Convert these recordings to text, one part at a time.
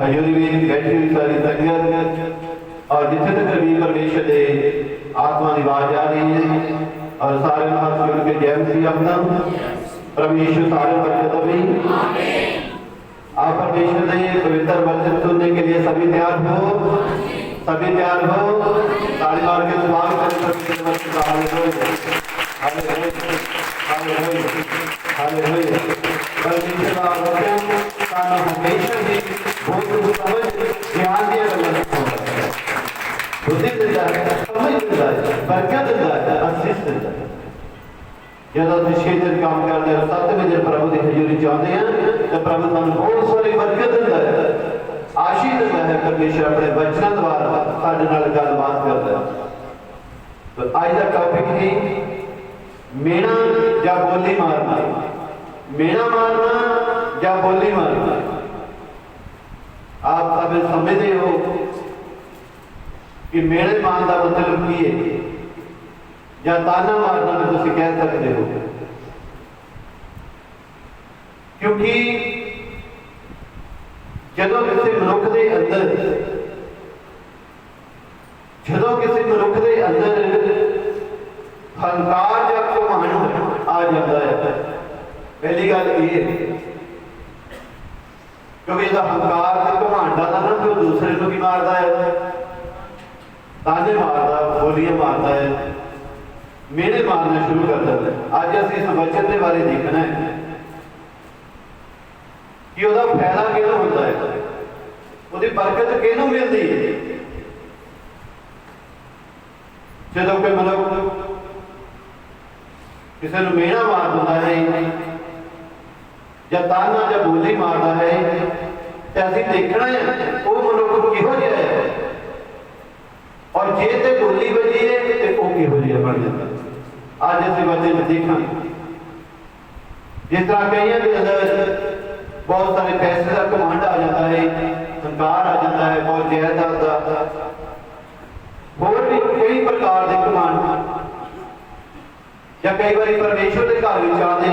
हजूरी में बैठी हुई सारी संगत और जिथे तक भी परमेश्वर के आत्मा की आवाज आ रही है और सारे हाथ जोड़ के जय मसीह अपना परमेश्वर सारे बरकत भी आप परमेश्वर के पवित्र वचन सुनने के लिए सभी तैयार हो, सभी तैयार हो। ताली मार के स्वागत करें परमेश्वर वचन का। Hallelujah hallelujah. परमेश्वर का वचन काना हमेशा ही बहुत समझ ध्यान दिया करना है, बुद्धि देता है, समझ देता है, बरकत देता है, आशीष देता है। जब हम 6 दिन काम करते हैं 7वें दिन प्रभु की हजूरी चाहते हैं तो प्रभु सानू बहुत सारी बरकत देता है, आशीष देता है। परमेश्वर अपने वचनों द्वारा साडे नाल गलबात करता है। तो आज का टॉपिक है मेणा या बोली मारना, मेणा मारना या बोली मारना। आप सब समझते हो कि मेणे मारने का मतलब की है या ताना मारना भी तुम कह सकते हो, क्योंकि जदों किसी मनुख के अंदर हंकार या घमंड आ जाता है, पहली गल ये क्योंकि जो हंकार से घमंड आता ना तो दूसरे को भी मारता है, ताने मारता, बोलियां मारता है, मेरे मारना शुरू कर देता है। आज असीं इस वचन के बारे देखना है कि उसका फायदा किहनूं होता है, उसकी बरकत किहनूं मिलती है। जदों कोई मतलब किसी को मेणा मार देता है या ताना या बोली मारता है तो असीं देखना है वो मनुख किहो जिहा है और जे ते बोली बजी है तो वो किहो जिहा बन जाता है। आज ऐसे बच्चे में देखा जिस तरह कई के अंदर बहुत सारे पैसे का घमंड आ जाता है, हंकार आ जाता है, बहुत जायदाद का और भी कई प्रकार के घमंड या कई बार परमेश्वर के घर में आते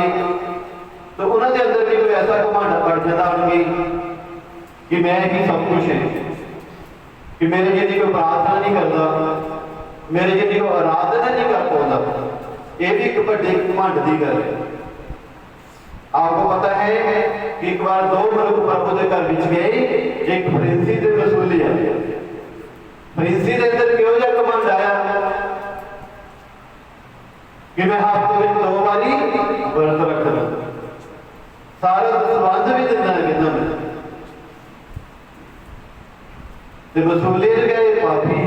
तो उन्होंने अंदर भी कोई ऐसा घमंड बढ़ जाता कि मैं ही सब कुछ है, कि मेरे जिन्हें कोई प्रार्थना नहीं करता, मेरे जिन्हें कोई आराधना नहीं कर पाता। ये भी एक बड़े घमंड की गल है। आपको पता है कि एक बार 2 मनुख प्रभु के घर में गए, एक फरीसी ते रसूली आए। फरीसी के अंदर क्यों जिहा घमंड आया कि मैं हफ्ते में 2 बारी व्रत रखना, सारा संबंध भी देना है कहना मैं ते रसूली गए पापी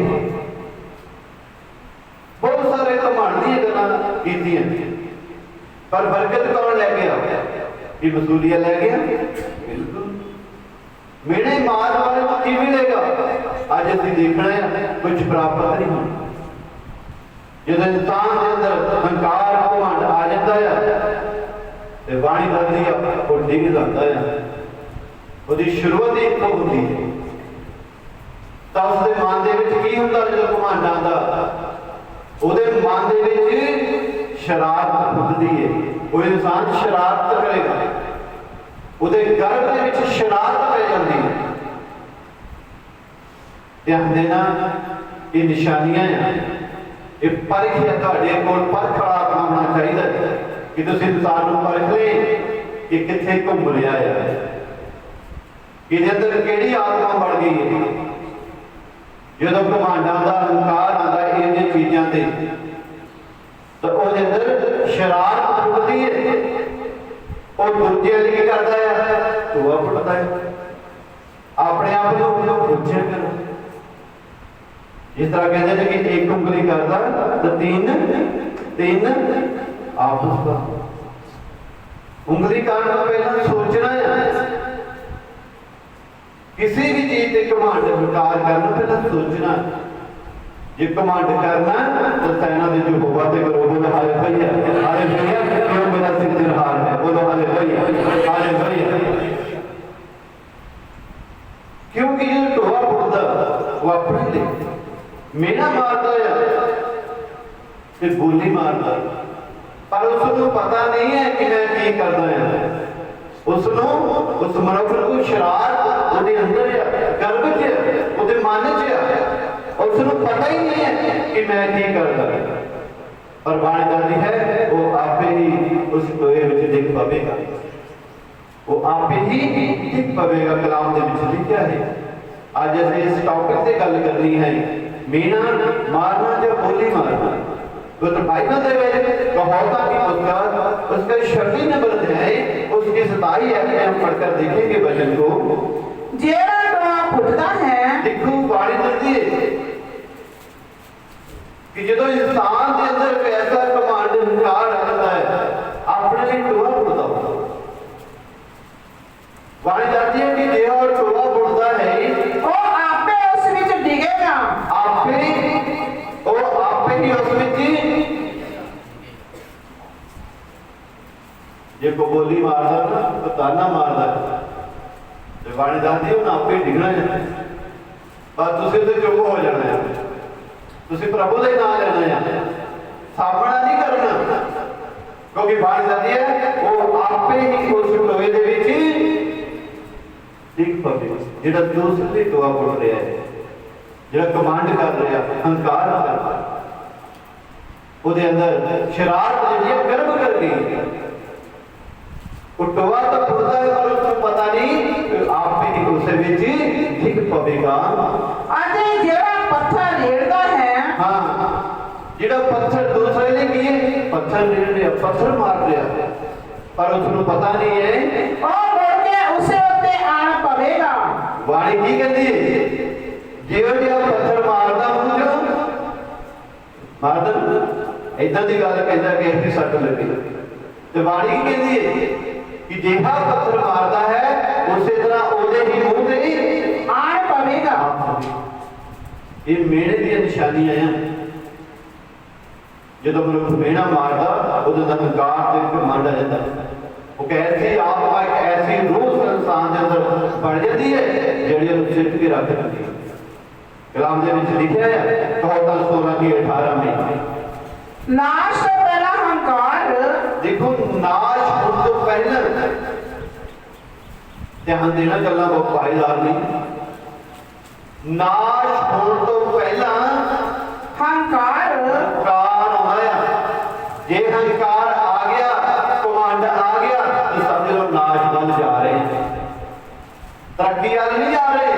बहुत सारे घमंड दी गल्लां कीतियां, पर बरकत कौन लै गया? ये वसूलिया लै गया। बिल्कुल मेरे मार वाले को की मिलेगा? आज असीं देखना है कुछ प्राप्त नहीं होना। जब इंसान के अंदर हंकार घमंड आ जाता है तो वाणी बनती है वो डिग जाता है, उसकी शुरुआत ही इत्थों होती है। तो उसके मन के की होंदा जो घमंड आंदा? ਉਹਦੇ मन के शरारत खुदती है, वो इंसान शरारत करेगा, ਉਹਦੇ गर्भ के शरारत पै जाती है। ध्यान देना ये निशानियां हैं, ये परख है, तुहाडे कोल परख वाला होना चाहिए कि तुसीं इंसान नूं परख ले कि कित्थे घुम रिहा है, कि अंदर किहड़ी आत्मा बढ़ गई है। जो घमंड आंदा, हंकार आंदा इन चीज़ों से तो उसके अंदर शरारत फुटती है, और दूजे की करता है तो वह फुटता है। अपने आप को पूछे करो, जिस तरह कहते हैं कि एक उंगली करता तो तीन आपस का। उंगली करने का पहला सोचना है, किसी भी चीज से घमंड हंकार करना पहला सोचना। जे घमंड करना तो सेना दे यहोवा ते करो, बोलो हालेलुया हालेलुया। क्यों मेरा सिर तिरहार है, बोलो हालेलुया हालेलुया। क्योंकि जो टोआ फुटदा वो अपने लिए मेरा मारता है ते बोली मारता, पर उसको पता नहीं है कि मैं की करदा है। उस मनुख को शरारत उसके अंदर है, पता ही नहीं है कि मैं की करदा, पर बाणी दसदी है वो आपे ही उस टोए विच दिख पवेगा, वो आपे ही दिख पवेगा। कलाम दे विच लिखिया है। अज असीं इस टॉपिक से गल करनी है, मीना मारना या बोली मारना। तो बाइबल दे विच कहावतां की पुस्तक उसका 26 नंबर अध्याय उसकी 27 आयत में हम पढ़कर देखेंगे वचन को। जेड़ा टोआ पुटदा है, देखो बाणी दसदी है कि जो इंसान के अंदर एक ऐसा कमांड हंकार आता है अपने लिए टोआ पुटदा होता। बाणी दसदी है कि जो टोआ पुटदा है वो आपे उस विच डिगेगा, आपे ही उस विच जे को बोली मारदा ना तो ताना मारदा ते बाणी दसदी है उन्हें आपे डिगना है, पर तुसीं ते चुप हो जाना है, तुसीं प्रभु का नाम लेना है, सामना नहीं करना, क्योंकि बाणी दसदी है वो आपे ही उस टोए दे विच दिख पवेगा। जिहड़ा दूसरे टोआ पुट रहा है, जिहड़ा कमांड कर रहा है, हंकार कर रहा है, ਉਹਦੇ अंदर शरारत ਜਿਹੜੀ गर्भ कर गई। वो टोआ तो पुटदा है पर उसको पता नहीं आपे ही उस विच दिख पवेगा। अते जेड़ा पत्थर रेड़दा है, हाँ जिहड़ा पत्थर दूसरे ने किए पत्थर रेड़ रहा, पत्थर मार रहा, पर उसको पता नहीं है ओ मुड़ के उसे उत्ते आण पवेगा। बाणी की कहती है, जिहड़ा जिहा पत्थर मारदा मुझो मारदा इदां दी गल कहंदा कि इत्थे सट लगी, ते बाणी की कहती है कि जिहा पत्थर मारदा है उसे तरह ओदे ही मुंह ते आण पवेगा। ये मेणे दी निशानियां हैं। जो मनुख मेणा मारदा उहदे अंदर हंकार ते घमंड आ जाता, वो कैसी आत्मा एक ऐसी रूह इंसान के अंदर बढ़ जाती है जिहड़ी उहनूं सिट के रख दिंदी है। कलाम दे विच लिखिया है कहावतां 16 की 18 में, नाश तो पहला हंकार, देखो नाश होने तो पहले ध्यान देना गल्लां बहुत फायदेदार नहीं। नाश होने तो पहला हंकार हंकार होना है। जे हंकार आ गया, कमांड आ गया तो समझ लो नाश बन जा रहे हैं, तरक्की वाल नहीं जा रहे।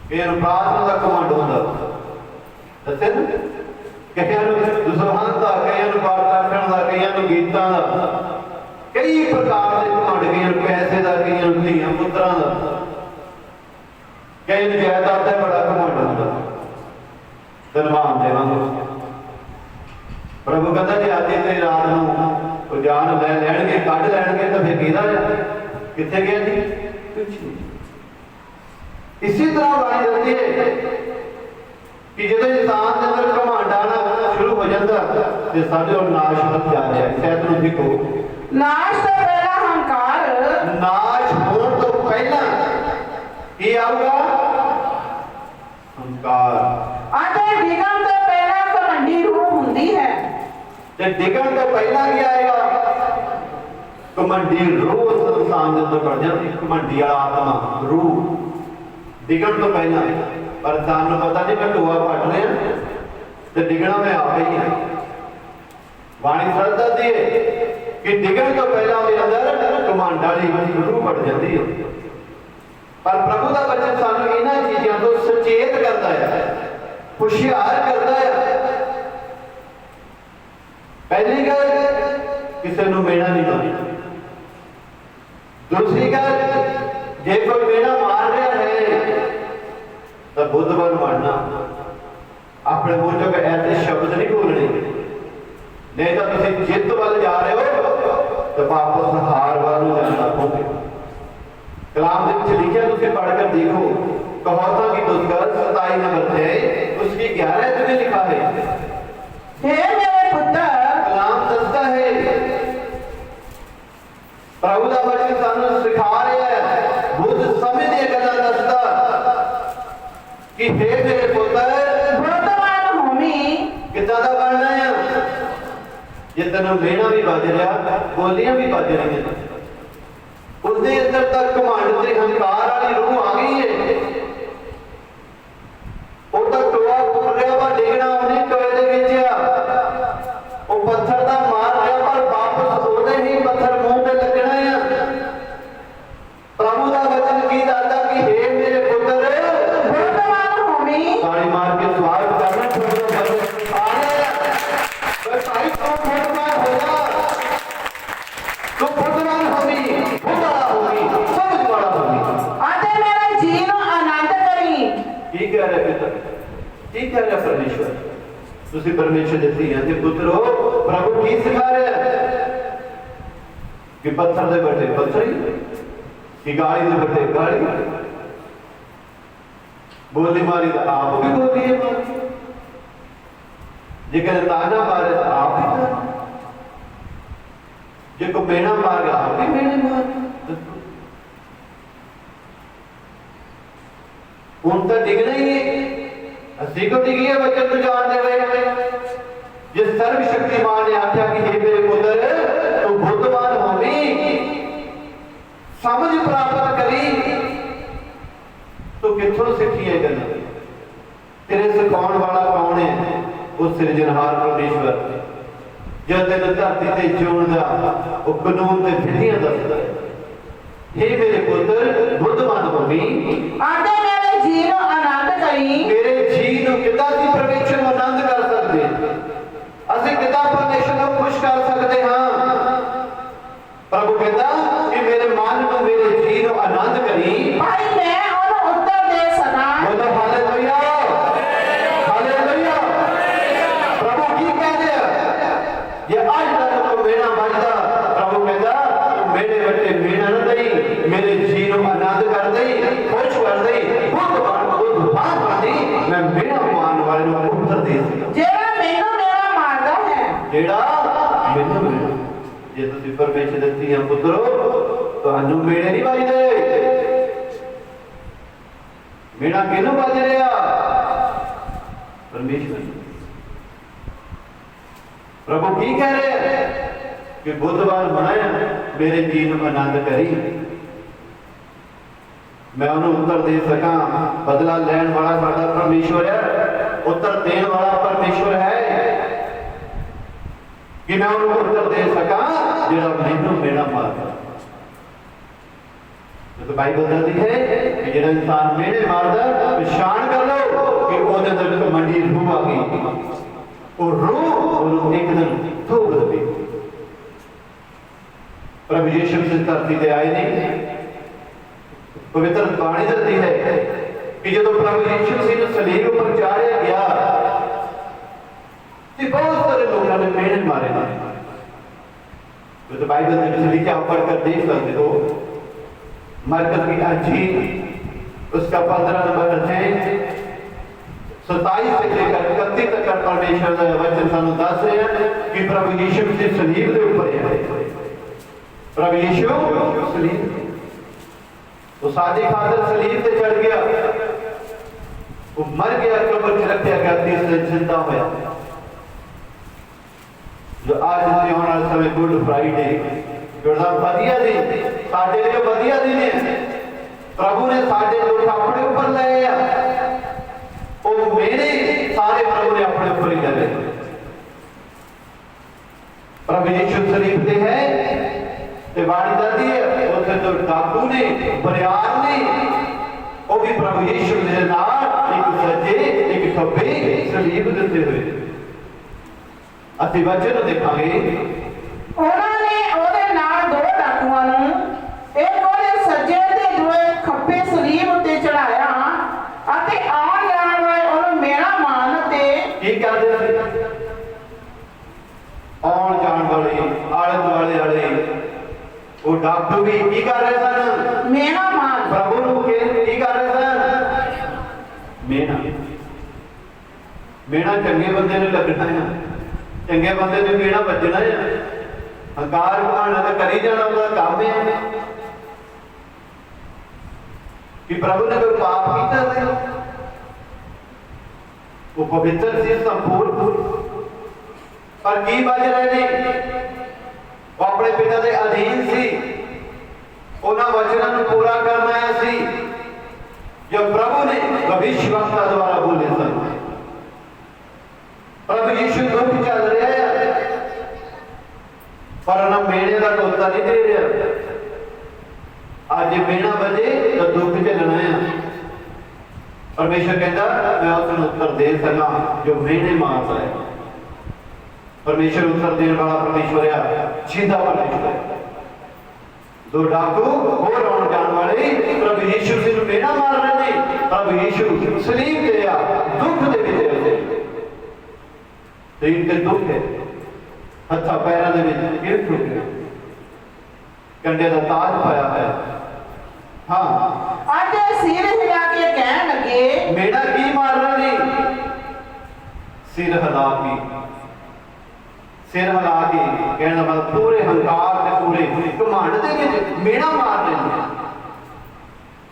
फिर प्रार्थना का कमांड होता दसे ना, कईयां दुसहान का, कईयां पाठ रखण का, कईयां गीतां का, कई प्रकार के कमांड, कईयां पैसे का, कईयां धीआं पुत्रां का, कईयां जायदाद का बड़ा कमांड होता धनवान देवांगे। प्रभु कहता जी आज तेरी रात नूं जान लै लैणगे, कढ लैणगे तो फिर किहदा है कित्थे गया जी कुछ नहीं। इसी तरह बाणी दसदी है कि जो इंसान के अंदर घमंड आना शुरू हो जाता तो समझो नाश तक जा रहा है। शायद तुम देखो नाश तो पहला हंकार, नाश होने तो पहला की आऊगा हंकार, अते डिगण तो पहला घमंडी रूह हुंदी है। ते डिगण तो पहला क्या आएगा घमंडी रूह इंसान के अंदर बढ़ जाती, घमंडी वाला आत्मा रूह डिगण तो पहला। पर तानू पता नहीं मैं टोआ पट रहा तो डिगना मैं आप ही है। बाणी सच दसदी है कि डिगण तो पहला उसके अंदर घमंड वाली रूह बढ़ जाती है। पर प्रभु का बचन सानू इन्हां चीज़ों तो सचेत करता है, हुशियार करता है। पहली गल किसी को मेणा नहीं मारना। दूसरी गल जे कोई मेणा मार रहा है तो बुद्धवान बनना, अपने मुंह चों ऐसे शब्द नहीं बोलने, नहीं तो तुम जित वाल जा रहे हो तो वापस हार वाल जाना होगे। कलाम के लिखा तुम पढ़कर देखो, कहावतां की पुस्तक 27 नंबर है उसकी 11 में लिखा है, हे मेरे पुत्र, कलाम दसता है प्रभु का वचन सानू सिखा रहा है, बुद्ध समय दी गल्लां दसदा कि हे मेरे पुत्र बुद्धवान होमी कितना दा बनना है। जे तेन मेणा भी बज रहा, बोलियां भी बज रही, उसके अंदर तक घमंड ते हंकार वाली रूह आ गई है, वो ਤੁਸੀਂ ਪਰਮੇਸ਼ਰ ਦੇ ਧੀਆਂ ਦੇ ਪੁੱਤਰੋ, ਪ੍ਰਭੂ ਕੀ ਸਿਖਾ ਰਿਹਾ ਹੈ ਕਿ ਪੱਥਰ ਦੇ ਵੱਡੇ ਪੱਥਰੀ, ਕਿ ਗਾਲੀ ਦੇ ਵੱਡੇ ਗਾਲੀ, ਬੋਲੀ ਮਾਰੀ ਤਾਂ ਆਪ ਵੀ ਬੋਲੀ ਹੈ ਮਾਰੀ, ਜੇ ਕਹਿੰਦੇ ਤਾਨਾ ਮਾਰੇ ਤਾਂ ਆਪ ਹੀ ਤਾਨਾ, ਜੇ ਕੋ ਮੇਣਾ ਮਾਰ ਗਿਆ ਆਪ ਵੀ ਮੇਣੇ ਮਾਰ। ਹੁਣ ਤਾਂ ਡਿੱਗਣਾ ਹੀ ਹੈ, ਅਸੀਂ ਕੋ ਡਿੱਗੀ ਹੈ ਬੱਚੇ ਨੂੰ ਜਾਣਦੇ ਹੋਏ। ਜਿਸ ਸਰਵ ਸ਼ਕਤੀਮਾਨ ਨੇ ਆਖਿਆ ਕਿ हे ਮੇਰੇ ਪੁੱਤਰ ਤੂੰ ਬੁੱਧਵਾਨ ਹੋਵੀਂ, ਸਮਝ ਪ੍ਰਾਪਤ ਕਰੀ, ਤੂੰ ਕਿੱਥੋਂ ਸਿੱਖੀ ਇਹ ਗੱਲ? ਤੇਰੇ ਸਿਖਾਉਣ ਵਾਲਾ ਕੌਣ ਹੈ? ਉਹ ਸਿਰਜਣਹਾਰ ਪਰਮੇਸ਼ਵਰ, ਜਦ ਤੈਨੂੰ ਧਰਤੀ ਤੇ ਜਿਉਣ ਦਾ ਉਹ ਕਾਨੂੰਨ ਤੇ ਵਿਧੀਆਂ ਦੱਸਦਾ ਹੈ। हे ਮੇਰੇ ਪੁੱਤਰ ਬੁੱਧਵਾਨ ਹੋਵੀਂ ਆਤੇ ਮੇਰੇ ਜੀ ਨੂੰ ਆਨੰਦ ਕਰੀ। ਮੇਰੇ ਜੀ ਨੂੰ ਕਿੱਦਾਂ ਅਸੀਂ ਪਰਮੇਸ਼ਰ ਨੂੰ ਆਨੰਦ ਕਰ ਸਕਦੇ? ਅਸੀਂ ਕਿੱਦਾਂ ਪਰਮੇਸ਼ਰ ਨੂੰ ਖੁਸ਼ ਕਰ ਸਕਦੇ ਹਾਂ? ਪ੍ਰਭੂ ਕਹਿੰਦਾ ਕਿ ਮੇਰੇ ਮਨ ਨੂੰ, ਮੇਰੇ ਜੀ ਨੂੰ ਆਨੰਦ ਕਰੀ, ਭਾਈ ਮੈਂ ਉਹਨੂੰ ਉੱਤਰ ਦੇ ਸਕਾਂ। ਬੋਲੋ ਹਾਲੇਲੂਇਆ, ਹਾਲੇਲੂਇਆ। ਪ੍ਰਭੂ ਕੀ ਕਹਿੰਦੇ ਆ? ਜੇ ਅੱਜ ਤੱਕ ਤੂੰ ਮੇਣਾ ਵੱਜਦਾ, ਪ੍ਰਭੂ ਕਹਿੰਦਾ ਤੂੰ ਮੇਰੇ ਵੱਟੇ ਮੇਣਾ ਨਾ ਦਈ, ਮੇਰੇ ਜੀ ਨੂੰ ਆਨੰਦ ਕਰ ਦਈ, ਖੁਸ਼ ਕਰ ਦਈ, ਬੁੱਧਵਾਨ ਬਣਦੀ, ਮੈਂ ਮੇਣਾ ਮਾਰਨ ਵਾਲੇ ਨੂੰ ਉੱਤਰ ਦੇ ਸਕਾਂ। ਜਿਹੜਾ ਮੈਨੂੰ ਮੇਰਾ ਮਾਰਦਾ ਹੈ, ਜਿਹੜਾ ਮੈਨੂੰ ਮੇਣਾ, ਜੇ ਤੁਸੀਂ ਪਰਮੇਸ਼ਰ ਦੇ ਧੀਆਂ ਪੁੱਤਰੋ, ਤੁਹਾਨੂੰ ਮੇਣੇ ਨਹੀਂ ਵੱਜਦੇ। ਮੇਣਾ ਕਿਹਨੂੰ ਵੱਜ ਰਿਹਾ? ਪਰਮੇਸ਼ਰ। ਪ੍ਰਭੂ ਕੀ ਕਹਿ ਰਹੇ ਕਿ ਬੁੱਧਵਾਨ ਬਣਾਇਆ, ਮੇਰੇ ਜੀ ਨੂੰ ਆਨੰਦ ਕਰੀ, ਮੈਂ ਉਹਨੂੰ ਉੱਤਰ ਦੇ ਸਕਾਂ। ਬਦਲਾ ਲੈਣ ਵਾਲਾ ਸਾਡਾ ਪਰਮੇਸ਼ਵਰ ਹੈ, ਉੱਤਰ ਦੇਣ ਵਾਲਾ ਪਰਮੇਸ਼ਵਰ ਹੈ, ਕਿ ਮੈਂ ਉਹਨੂੰ ਉੱਤਰ ਦੇ ਸਕਾਂ ਜਿਹੜਾ ਮੈਨੂੰ ਮੇਰਾ ਮਾਰਦਾ। ਜਦੋਂ ਬਾਈਬਲ ਦੱਸਦੀ ਹੈ ਕਿ ਜਿਹੜਾ ਇਨਸਾਨ ਮੇੜੇ ਮਾਰਦਾ, ਪਛਾਣ ਕਰ ਲਓ ਕਿ ਉਹਦੇ ਅੰਦਰ ਕਮੰਡੀ ਰੂਹ ਆ ਗਈ, ਉਹ ਰੂਹ ਉਹਨੂੰ ਇੱਕ ਦਿਨ ਥੋੜ ਦੇਵੇ। ਪ੍ਰਭੂ ਯਿਸੂ ਇਸ ਧਰਤੀ ਤੇ ਆਏ ਨੇ, ਪਵਿੱਤਰ ਬਾਣੀ ਦੱਸਦੀ ਹੈ ਕਿ ਜਦੋਂ ਪ੍ਰਭੂ ਯਿਸੂ ਮਸੀਹ ਨੂੰ ਸਲੀਬ ਉੱਪਰ ਚਾੜਿਆ ਗਿਆ ਤੇ ਬਹੁਤ ਸਾਰੇ ਲੋਕਾਂ ਨੇ ਮੇੜੇ ਮਾਰੇ ਨੇ। तो बाइबल में जैसे लिखा पढ़ कर देख सकते हो, मरकज की अंजील उसका 15 नंबर अध्याय 27 से लेकर 31 तक परमेश्वर का वचन सानू दस रहे हैं कि प्रभु यीशु मसीह सलीब के ऊपर है। प्रभु यीशु सलीब वो सादी खातर सलीब से चढ़ गया, वो मर गया, कब्र च रखा गया, तीसरे जिंदा होया। जो आज ਅਸੀਂ ਆਉਣ ਵਾਲੇ ਸਮੇਂ ਗੁੱਡ ਫਰਾਈਡੇ ਜਿਹੜਾ ਵਧੀਆ ਦਿਨ ਸਾਡੇ ਲਈ ਵਧੀਆ ਦਿਨ ਹੈ। ਪ੍ਰਭੂ ਨੇ ਸਾਡੇ ਦੁੱਖ ਆਪਣੇ ਉੱਪਰ ਲਏ ਆ, ਉਹ ਮੇਰੇ ਸਾਰੇ ਪ੍ਰਭੂ ਨੇ ਆਪਣੇ ਉੱਪਰ ਹੀ ਲਏ। ਪ੍ਰਭੂ ਯਿਸੂ ਸਲੀਬ ਤੇ ਹੈ ਤੇ ਬਾਣੀ ਦੱਸਦੀ ਹੈ ਉੱਥੇ ਤੋਂ ਡਾਕੂ ਨੇ, ਬਰਿਆਰ ਨੇ, ਉਹ ਵੀ ਪ੍ਰਭੂ ਯਿਸੂ ਦੇ ਨਾਲ ਇੱਕ ਸੱਜੇ ਇੱਕ ਖੱਬੇ ਸਲੀਬ ਦਿੱਤੇ ਹੋਏ। ਅਸੀਂ ਬੱਚੇ ਨੂੰ ਦੇਖਾਂਗੇ, ਉਹਨਾਂ ਨੇ ਉਹਦੇ ਨਾਲ ਦੋ ਡਾਕੂਆਂ ਨੂੰ ਇੱਕ ਉਹਦੇ ਸੱਜੇ ਤੇ ਦੂਏ ਖੱਬੇ ਸਲੀਬ ਉੱਤੇ ਚੜਾਇਆ ਅਤੇ ਆਉਣ ਜਾਣ ਵਾਲੇ ਉਹਨੂੰ ਮੇਣਾ ਮਾਰਨ ਤੇ ਕੀ ਕਰਦੇ ਸੀ? ਆਉਣ ਜਾਣ ਵਾਲੇ ਆਲੇ ਦੁਆਲੇ ਵਾਲੇ ਉਹ ਡਾਕਟਰ ਵੀ ਕੀ ਕਰ ਰਹੇ ਸਨ? ਮੇਣਾ ਮਾਰ। ਪ੍ਰਭੂ ਨੂੰ ਕੀ ਕਰ ਰਹੇ ਸਨ? ਮੇਣਾ। ਮੇਣਾ ਚੰਗੇ ਬੰਦੇ ਨੂੰ ਲੱਗਣਾ ਹੈ, ਚੰਗੇ ਬੰਦੇ ਨੂੰ ਮੇਣਾ ਵੱਜਣਾ ਹੈ। ਹੰਕਾਰ ਭਾਣਾ ਤਾਂ ਕਰੀ ਜਾਣਾ ਉਹਦਾ ਕੰਮ ਹੈ ਕਿ ਪ੍ਰਭੂ ਨੇ ਕੋਈ ਪਾਪ ਕੀਤਾ ਸੀ, ਉਹ ਪਵਿੱਤਰ ਸੀ, ਸੰਪੂਰਨ, ਪਰ ਕੀ ਵੱਜ ਰਹੇ ਨੇ? ਉਹ ਆਪਣੇ ਪਿਤਾ ਦੇ ਅਧੀਨ ਸੀ, ਉਹਨਾਂ ਵਚਨਾਂ ਨੂੰ ਪੂਰਾ ਕਰਨਾ ਆਇਆ ਸੀ ਜੋ ਪ੍ਰਭੂ ਨੇ ਭਵਿੱਖਵਕਤਾ ਦੁਆਰਾ ਬੋਲੇ ਸਨ। ਪ੍ਰਭੂ ਯਿਸੂ ਦੁੱਖ ਚੱਲ ਰਿਹਾ ਹੈ ਪਰ ਉਹਨਾਂ ਮੇਣੇ ਦਾ ਟੋਟਾ ਨਹੀਂ ਦੇ ਰਿਹਾ। ਅੱਜ ਮੇਣਾ ਵਜੇ ਤਾਂ ਦੁੱਖ ਝੱਲਣਾ ਹੈ। ਪਰਮੇਸ਼ਰ ਕਹਿੰਦਾ ਮੈਂ ਉਸ ਨੂੰ ਉੱਤਰ ਦੇ ਸਕਾਂ ਜੋ ਮੇਣੇ ਮਾਰਦਾ ਹੈ। ਪਰਮੇਸ਼ਰ ਉੱਤਰ ਦੇਣ ਵਾਲਾ ਪਰਮੇਸ਼ਰ ਹੈ, ਜਿੰਦਾ ਪਰਮੇਸ਼ਰ ਹੈ। ਦੋ ਡਾਕੂ ਹੋਰ ਆਉਣ ਜਾਣ ਵਾਲੇ ਪ੍ਰਭੂ ਯਿਸੂ ਜੀ ਨੂੰ ਮੇਣਾ ਮਾਰ ਰਹੇ ਨੇ। ਪ੍ਰਭੂ ਯਿਸੂ ਸਲੀਬ ਤੇ ਆ, ਦੁੱਖ ਦੇ ਵਿੱਚ ਸਰੀਰ ਤੇ ਦੁੱਖ ਹੈ, ਹੱਥਾਂ ਪੈਰਾਂ ਦੇ ਵਿੱਚ ਕਿਰਤ ਹੋ ਗਈ, ਕੰਡੇ ਦਾ ਤਾਜ ਪਾਇਆ ਹੈ। ਹਾਂ, ਅਤੇ ਸਿਰ ਹਿਲਾ ਕੇ ਕਹਿਣ ਲੱਗੇ, ਮੇਰਾ ਕੀ ਮਾਰਨਾ ਨਹੀਂ। ਸਿਰ ਹਿਲਾ ਕੇ, ਸਿਰ ਹਿਲਾ ਕੇ ਕਹਿਣ ਦਾ ਮਤਲਬ ਪੂਰੇ ਹੰਕਾਰ ਤੇ ਪੂਰੇ ਘਮੰਡ ਦੇ ਵਿੱਚ ਮੇਰਾ ਮਾਰ ਲੈਂਦੇ।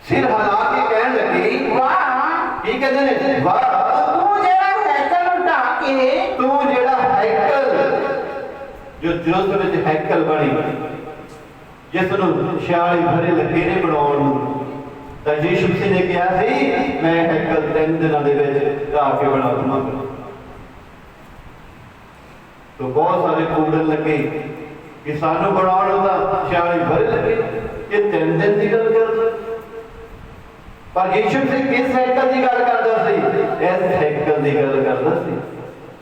ਸਿਰ ਹਿਲਾ ਕੇ ਕਹਿਣ ਲੱਗੀ, ਵਾਹ, ਕੀ ਕਹਿੰਦੇ ਨੇ, ਵਾਹ, ਤੂੰ ਜਿਹੜਾ ਹੈਕਲ ਨੂੰ ਢਾਹ ਕੇ, ਤੂੰ ਜਿਹੜਾ ਹੈਕਲ, ਜੋ ਜੋਤ ਵਿੱਚ ਹੈਕਲ ਬਣੀ, ਜਿਸ ਨੂੰ 46 ਭਰੇ ਲੱਗੇ ਨੇ ਬਣਾਉਣ ਨੂੰ, ਤਾਂ ਯੀਸ਼ੂ ਮਸੀਹ ਨੇ ਕਿਹਾ ਸੀ ਮੈਂ ਹੈਕਲ 3 ਦਿਨਾਂ ਦੇ ਵਿੱਚ ਢਾਹ ਕੇ ਬਣਾ ਦੂੰਗਾ। तो बहुत सारे कूड़न लगे कि सानू बनाने का 46 भरे लगे, ये 3 दिन की गल करदा। पर यीशु से किस हैकल की गल करदा सी? इस हैकल की गल करदा सी।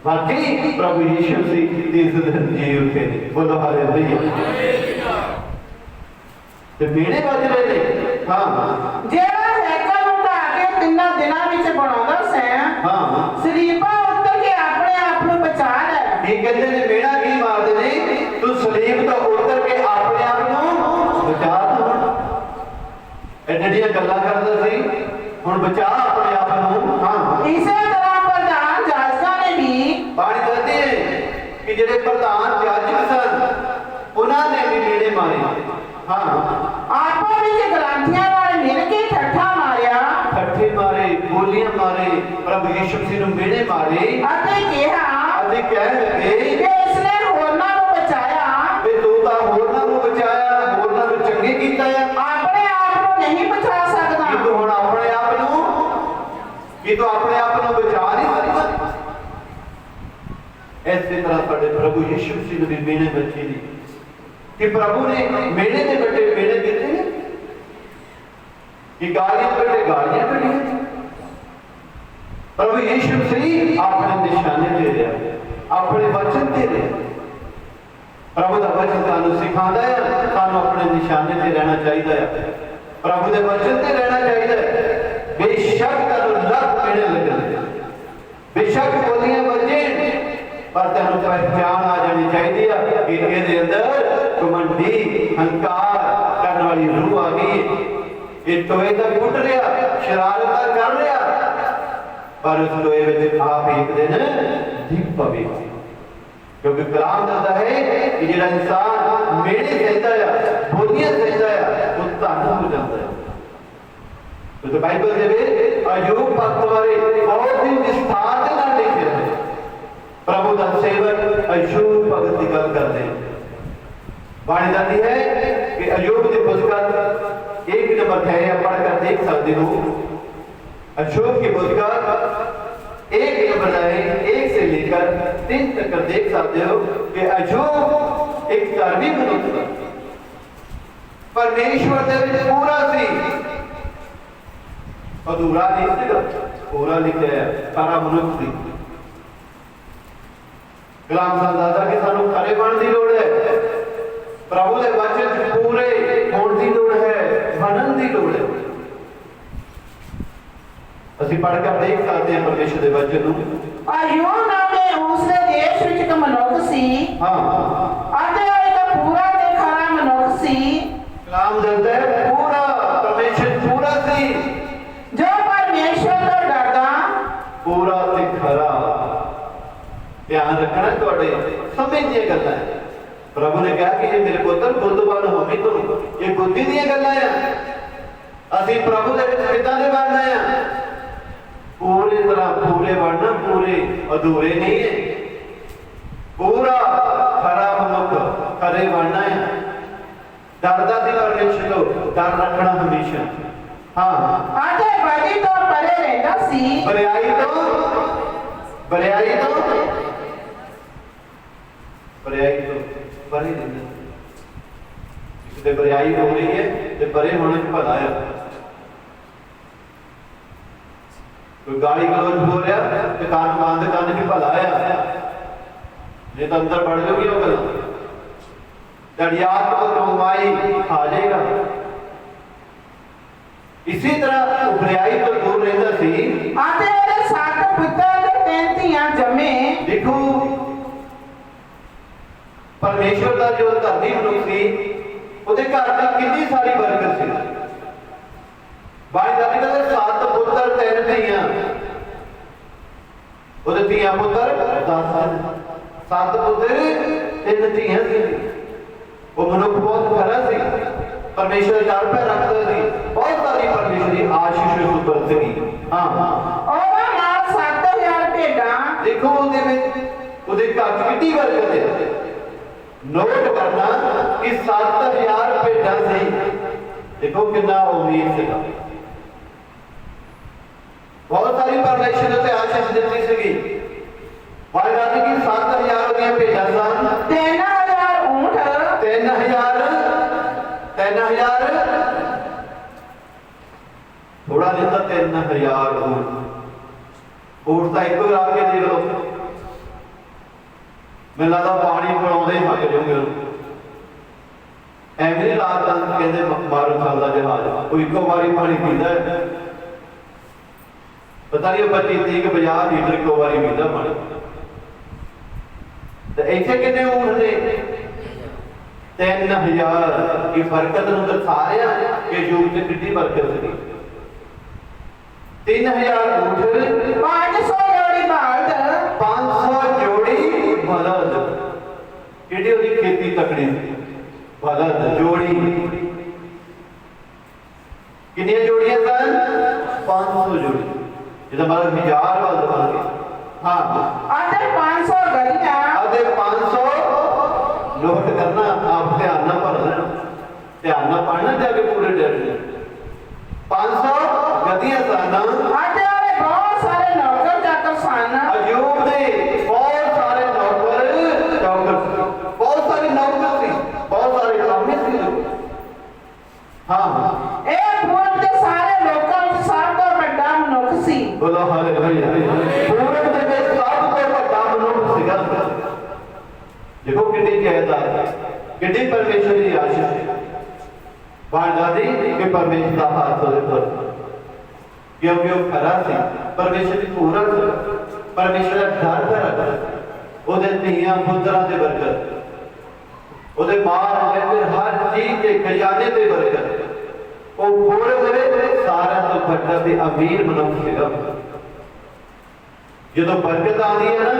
बाकी प्रभु यीशु से तीसरे दिन जी उठे। बोलो हालेलुया। ते मेरे बज रहे ने। हां, ਜਿਹੜਾ ਹੈਕਲ ਨੂੰ ਢਾਹ ਕੇ 3 ਦਿਨਾਂ ਵਿੱਚ ਬਣਾਉਂਦਾ ਸੈਂ, हां, ਸਲੀਬਾਂ ਉੱਤਰ ਕੇ ਆਪਣੇ ਆਪ ਨੂੰ ਬਚਾ ਲੈ। ये कहते ने मेरा की मारते ने, तू सलीब तो उतर के अपने आप को बचा तू। एडियां गल्लां करदा सी, हुण बचा अपने आप को। हां, ਇਸੇ ਤਰ੍ਹਾਂ ਪ੍ਰਧਾਨ ਜਾਜਕਾਂ ਨੇ ਵੀ बाणी कहती है कि जेडे प्रधान जाजक सन उन्हां ने भी मेरे मारे। हां, ਆਪੋ ਵਿੱਚ ਗ੍ਰੰਥੀਆਂ ਨਾਲ ਮਿਲ ਕੇ ਠੱਠਾ ਮਾਰਿਆ ठट्ठे मारे, गोलियां मारे, प्रभु यीशु मसीह ਨੂੰ मेरे मारे ਅਤੇ ਕਿਹਾ ਅਤੇ ਕਹਿਣ ਲੱਗੇ ਕਿ ਇਸਨੇ ਹੋਰਨਾਂ ਨੂੰ ਬਚਾਇਆ, ਵੀ ਤੂੰ ਤਾਂ ਹੋਰਨਾਂ ਨੂੰ ਬਚਾਇਆ, ਹੋਰਨਾਂ ਨੂੰ ਚੰਗੇ ਕੀਤਾ ਆ, ਆਪਣੇ ਆਪ ਨੂੰ ਨਹੀਂ ਬਚਾ ਸਕਦਾ। ਕਿ ਤੂੰ ਹੁਣ ਆਪਣੇ ਆਪ ਨੂੰ, ਕਿ ਤੂੰ ਆਪਣੇ ਆਪ ਨੂੰ ਬਚਾ ਨਹੀਂ ਸਕਦਾ। ਇਸੇ ਤਰ੍ਹਾਂ ਸਾਡੇ ਪ੍ਰਭੂ ਯੀਸ਼ੂ ਮਸੀਹ ਨੂੰ ਵੀ ਮੇਲੇ ਬੱਚੇ ਨੇ ਕਿ ਪ੍ਰਭੂ ਨੇ ਮੇਲੇ ਦੇ ਬੱਚੇ ਮੇਲੇ ਦਿੱਤੇ ਨੇ, ਕਿ ਗਾਲੀਆਂ ਬੱਚੇ ਗਾਲੀਆਂ ਕੱਢੀਆਂ। प्रभु यीशु मसीह अपने निशाने दे रहा, अपने वचन दे रहा। प्रभु का वचन सानू सिखाता है, सानू अपने निशाने से रहना चाहिए, प्रभु के वचन से रहना चाहिए। बेशक तेन लख मेरे लगन, बेशक बोलियां बजे, पर तेन पहचान आ जानी चाहिए कि इसके अंदर घमंडी हंकार करने वाली रूह आ गई। ये टोए तक फुट रहा, शरारत कर रहा, पर उस टोए में आप एक दिन दीप पवेगा। क्योंकि कलाम कहता है कि जिहड़ा इंसान मेले कहता है, बोलियां कहता है, वो धन हो जाता है। तो बाइबल दे विच अयूब भगत बारे बहुत ही विस्तार के नाल लिखिया है। प्रभु दा सेवक अयूब भगत की गल करते हैं। बाणी दसदी है कि अयूब की पुस्तक 1 नंबर है, पढ़कर देख सकते हो। अयूब की पुस्तक 1 नंबर है, 1 से लेकर 3 तक देख सकते हो कि अयूब एक धर्मी मनुष्य था, परमेश्वर दे विच पूरा सी, अधूरा नहीं सीगा, पूरा लिखा है, सारा मनुष्य सी। कलाम दसदा कि सानू खरे बनने की लोड़ है, प्रभु के वचन पूरे होने की लोड़ है, बनने की लोड़ है। ਅਸੀਂ ਪੜ੍ਹ ਕੇ ਦੇਖ ਸਕਦੇ ਹਾਂ ਪਰਮੇਸ਼ਰ ਦੇ ਵਚਨ ਨੂੰ। ਅਯੂਬ ਨਾਮੇ ਉਸਦੇ ਦੇਸ਼ ਵਿੱਚ ਇੱਕ ਮਨੁੱਖ ਸੀ। ਹਾਂ, ਅਤੇ ਉਹ ਇੱਕ ਪੂਰਾ ਤੇ ਖਰਾ ਮਨੁੱਖ ਸੀ। ਕਲਾਮ ਦਿੰਦਾ ਹੈ ਪੂਰਾ, ਪਰਮੇਸ਼ਰ ਪੂਰਾ ਸੀ, ਜੋ ਪਰਮੇਸ਼ਰ ਤੋਂ ਡਰਦਾ, ਪੂਰਾ ਤੇ ਖਰਾ। ਧਿਆਨ ਰੱਖਣਾ ਤੁਹਾਡੇ ਸਮਝ ਦੀਆਂ ਗੱਲਾਂ ਹੈ। ਪ੍ਰਭੂ ਨੇ ਕਿਹਾ ਕਿ ਇਹ ਮੇਰੇ ਪੁੱਤਰ ਬੁੱਧਵਾਨ ਹੋਵੇ ਤੂੰ, ਇਹ ਬੁੱਧੀ ਦੀਆਂ ਗੱਲਾਂ ਆ। ਅਸੀਂ ਪ੍ਰਭੂ ਦੇ ਵਿੱਚ ਕਿੱਦਾਂ ਦੇ ਬਣਨਾ ਆ? पूरी तरह पूरे बनना, पूरे अधूरे नहीं है, पूरा खरा मनुष्य खरे बनना है। डरदा सी परमेश्वर को, डर रखना हमेशा। हाँ, ਅਤੇ ਬਦੀ ਤੋਂ ਪਰੇ ਰਹਿੰਦਾ ਸੀ। बरियाई तो बरियाई तो बरियाई तो परे रहना। जिससे बरियाई हो रही है तो परे होने से भला है। कोई गाली गलौज हो रहा तो कान बंद करने की भला है, नहीं तो अंदर बढ़ जाओगी वो गल, दरियात को कमाई खा जाएगा। इसी तरह बुराई तो दूर रहता सी। ਅਤੇ ਉਹਦੇ 7 ਪੁੱਤਰ ਤੇ 3 ਧੀਆਂ ਜੰਮੇ। देखो परमेश्वर का जो धरती मनुख सी ਉਹਦੇ ਘਰ ਤੇ ਕਿੰਨੀ ਸਾਰੀ ਬਰਕਤ ਸੀ। ਬਾਣੀ ਦਾ ਕਹਿੰਦੇ 7 ਪੁੱਤਰ 3 ਧੀਆਂ, ਉਹਦੇ ਧੀਆਂ ਪੁੱਤਰ 10 ਸਨ। 7 ਪੁੱਤਰ 3 ਧੀਆਂ ਸੀ। ਉਹ ਮਨੁੱਖ ਬਹੁਤ ਖਰਾ ਸੀ, ਪਰਮੇਸ਼ਰ ਦਾ ਪਿਆਰ ਰੱਖਦਾ ਸੀ, ਬਹੁਤ ਸਾਰੀ ਪਰਮੇਸ਼ਰ ਦੀ ਆਸ਼ੀਸ਼ ਉਪਰ ਸੀਗੀ। ਹਾਂ ਉਹਦਾ ਨਾਲ 7000 ਭੇਡਾਂ। ਦੇਖੋ ਉਹਦੇ ਵਿੱਚ ਉਹਦੇ ਘਰ ਚ ਕਿੰਨੀ ਬਰਕਤ ਹੈ। नोट करना कि 7000 भेड़ा से देखो कितना उम्मीद से बहुत सारी परमेश्वर ने आशीष दी सी। बात आती कि 7000 दी भेड़ा सन, 3000 ऊंट, 3000 थोड़ा देता 3000 ऊंट का एक ला के देख लो, मैं लगता पानी पिलाते ही थक जाओगे। एवं नहीं रात कहते मारो चलता जहाज, कोई इको बारी पानी पीता है, पता नहीं 25-30 50 लीटर इको बारी पीता पानी। तो इतने कितने ऊंट ने 3000 की बरकत दर्शा रहा कि युग से कितनी बरकत थी। 3000 ऊंट, 500 जोड़ी बलद, 500 जोड़ी बलद, कितनी उसकी खेती तकड़ी थी। बलद जोड़ी कितनी जोड़ियां सन, 500 जोड़ी, जिसका मतलब 1000 बलद बन गए। हाँ अदर 500 गलियां, अदे 500 नोट करना, आप ध्यान ना पढ़ लेना, ध्यान ना पढ़ना जाके पूरे डर 500 गदियां सन। अदे बहुत सारे नौकर चाकर सन। अयूब दे बहुत सारे नौकर चाकर, बहुत सारे नौकर सी, बहुत सारे कामी सी। हाँ ए पूरब दे सारे लोकां विच सब तो वड्डा मनुख सी। बोलो हालेलुया। पूरब दे विच सब तो वड्डा मनुख सीगा। देखो कितनी जायदाद, कितनी परमेश्वर की आशीष। बांधा दी कि परमेश्वर का हाथ ਉਹਦੇ पर, क्योंकि वो खरा सी, परमेश्वर की पूरा परमेश्वर का डर पे रखा, ਉਹਦੇ ਧੀਆਂ ਪੁੱਤਰਾਂ ਦੇ ਬਰਕਤ, ਉਹਦੇ ਮਾਲ ਕਹਿੰਦੇ ਹਰ ਚੀਜ਼ ਦੇ ਖਜ਼ਾਨੇ ਦੇ ਬਰਕਤ। ਉਹ ਪੂਰੇ ਦੇ ਸਾਰਿਆਂ ਤੋਂ ਵੱਡਾ ਤੇ ਅਮੀਰ ਮਨੁੱਖ ਸੀਗਾ। ਜਦੋਂ ਬਰਕਤ ਆਉਂਦੀ ਹੈ ਨਾ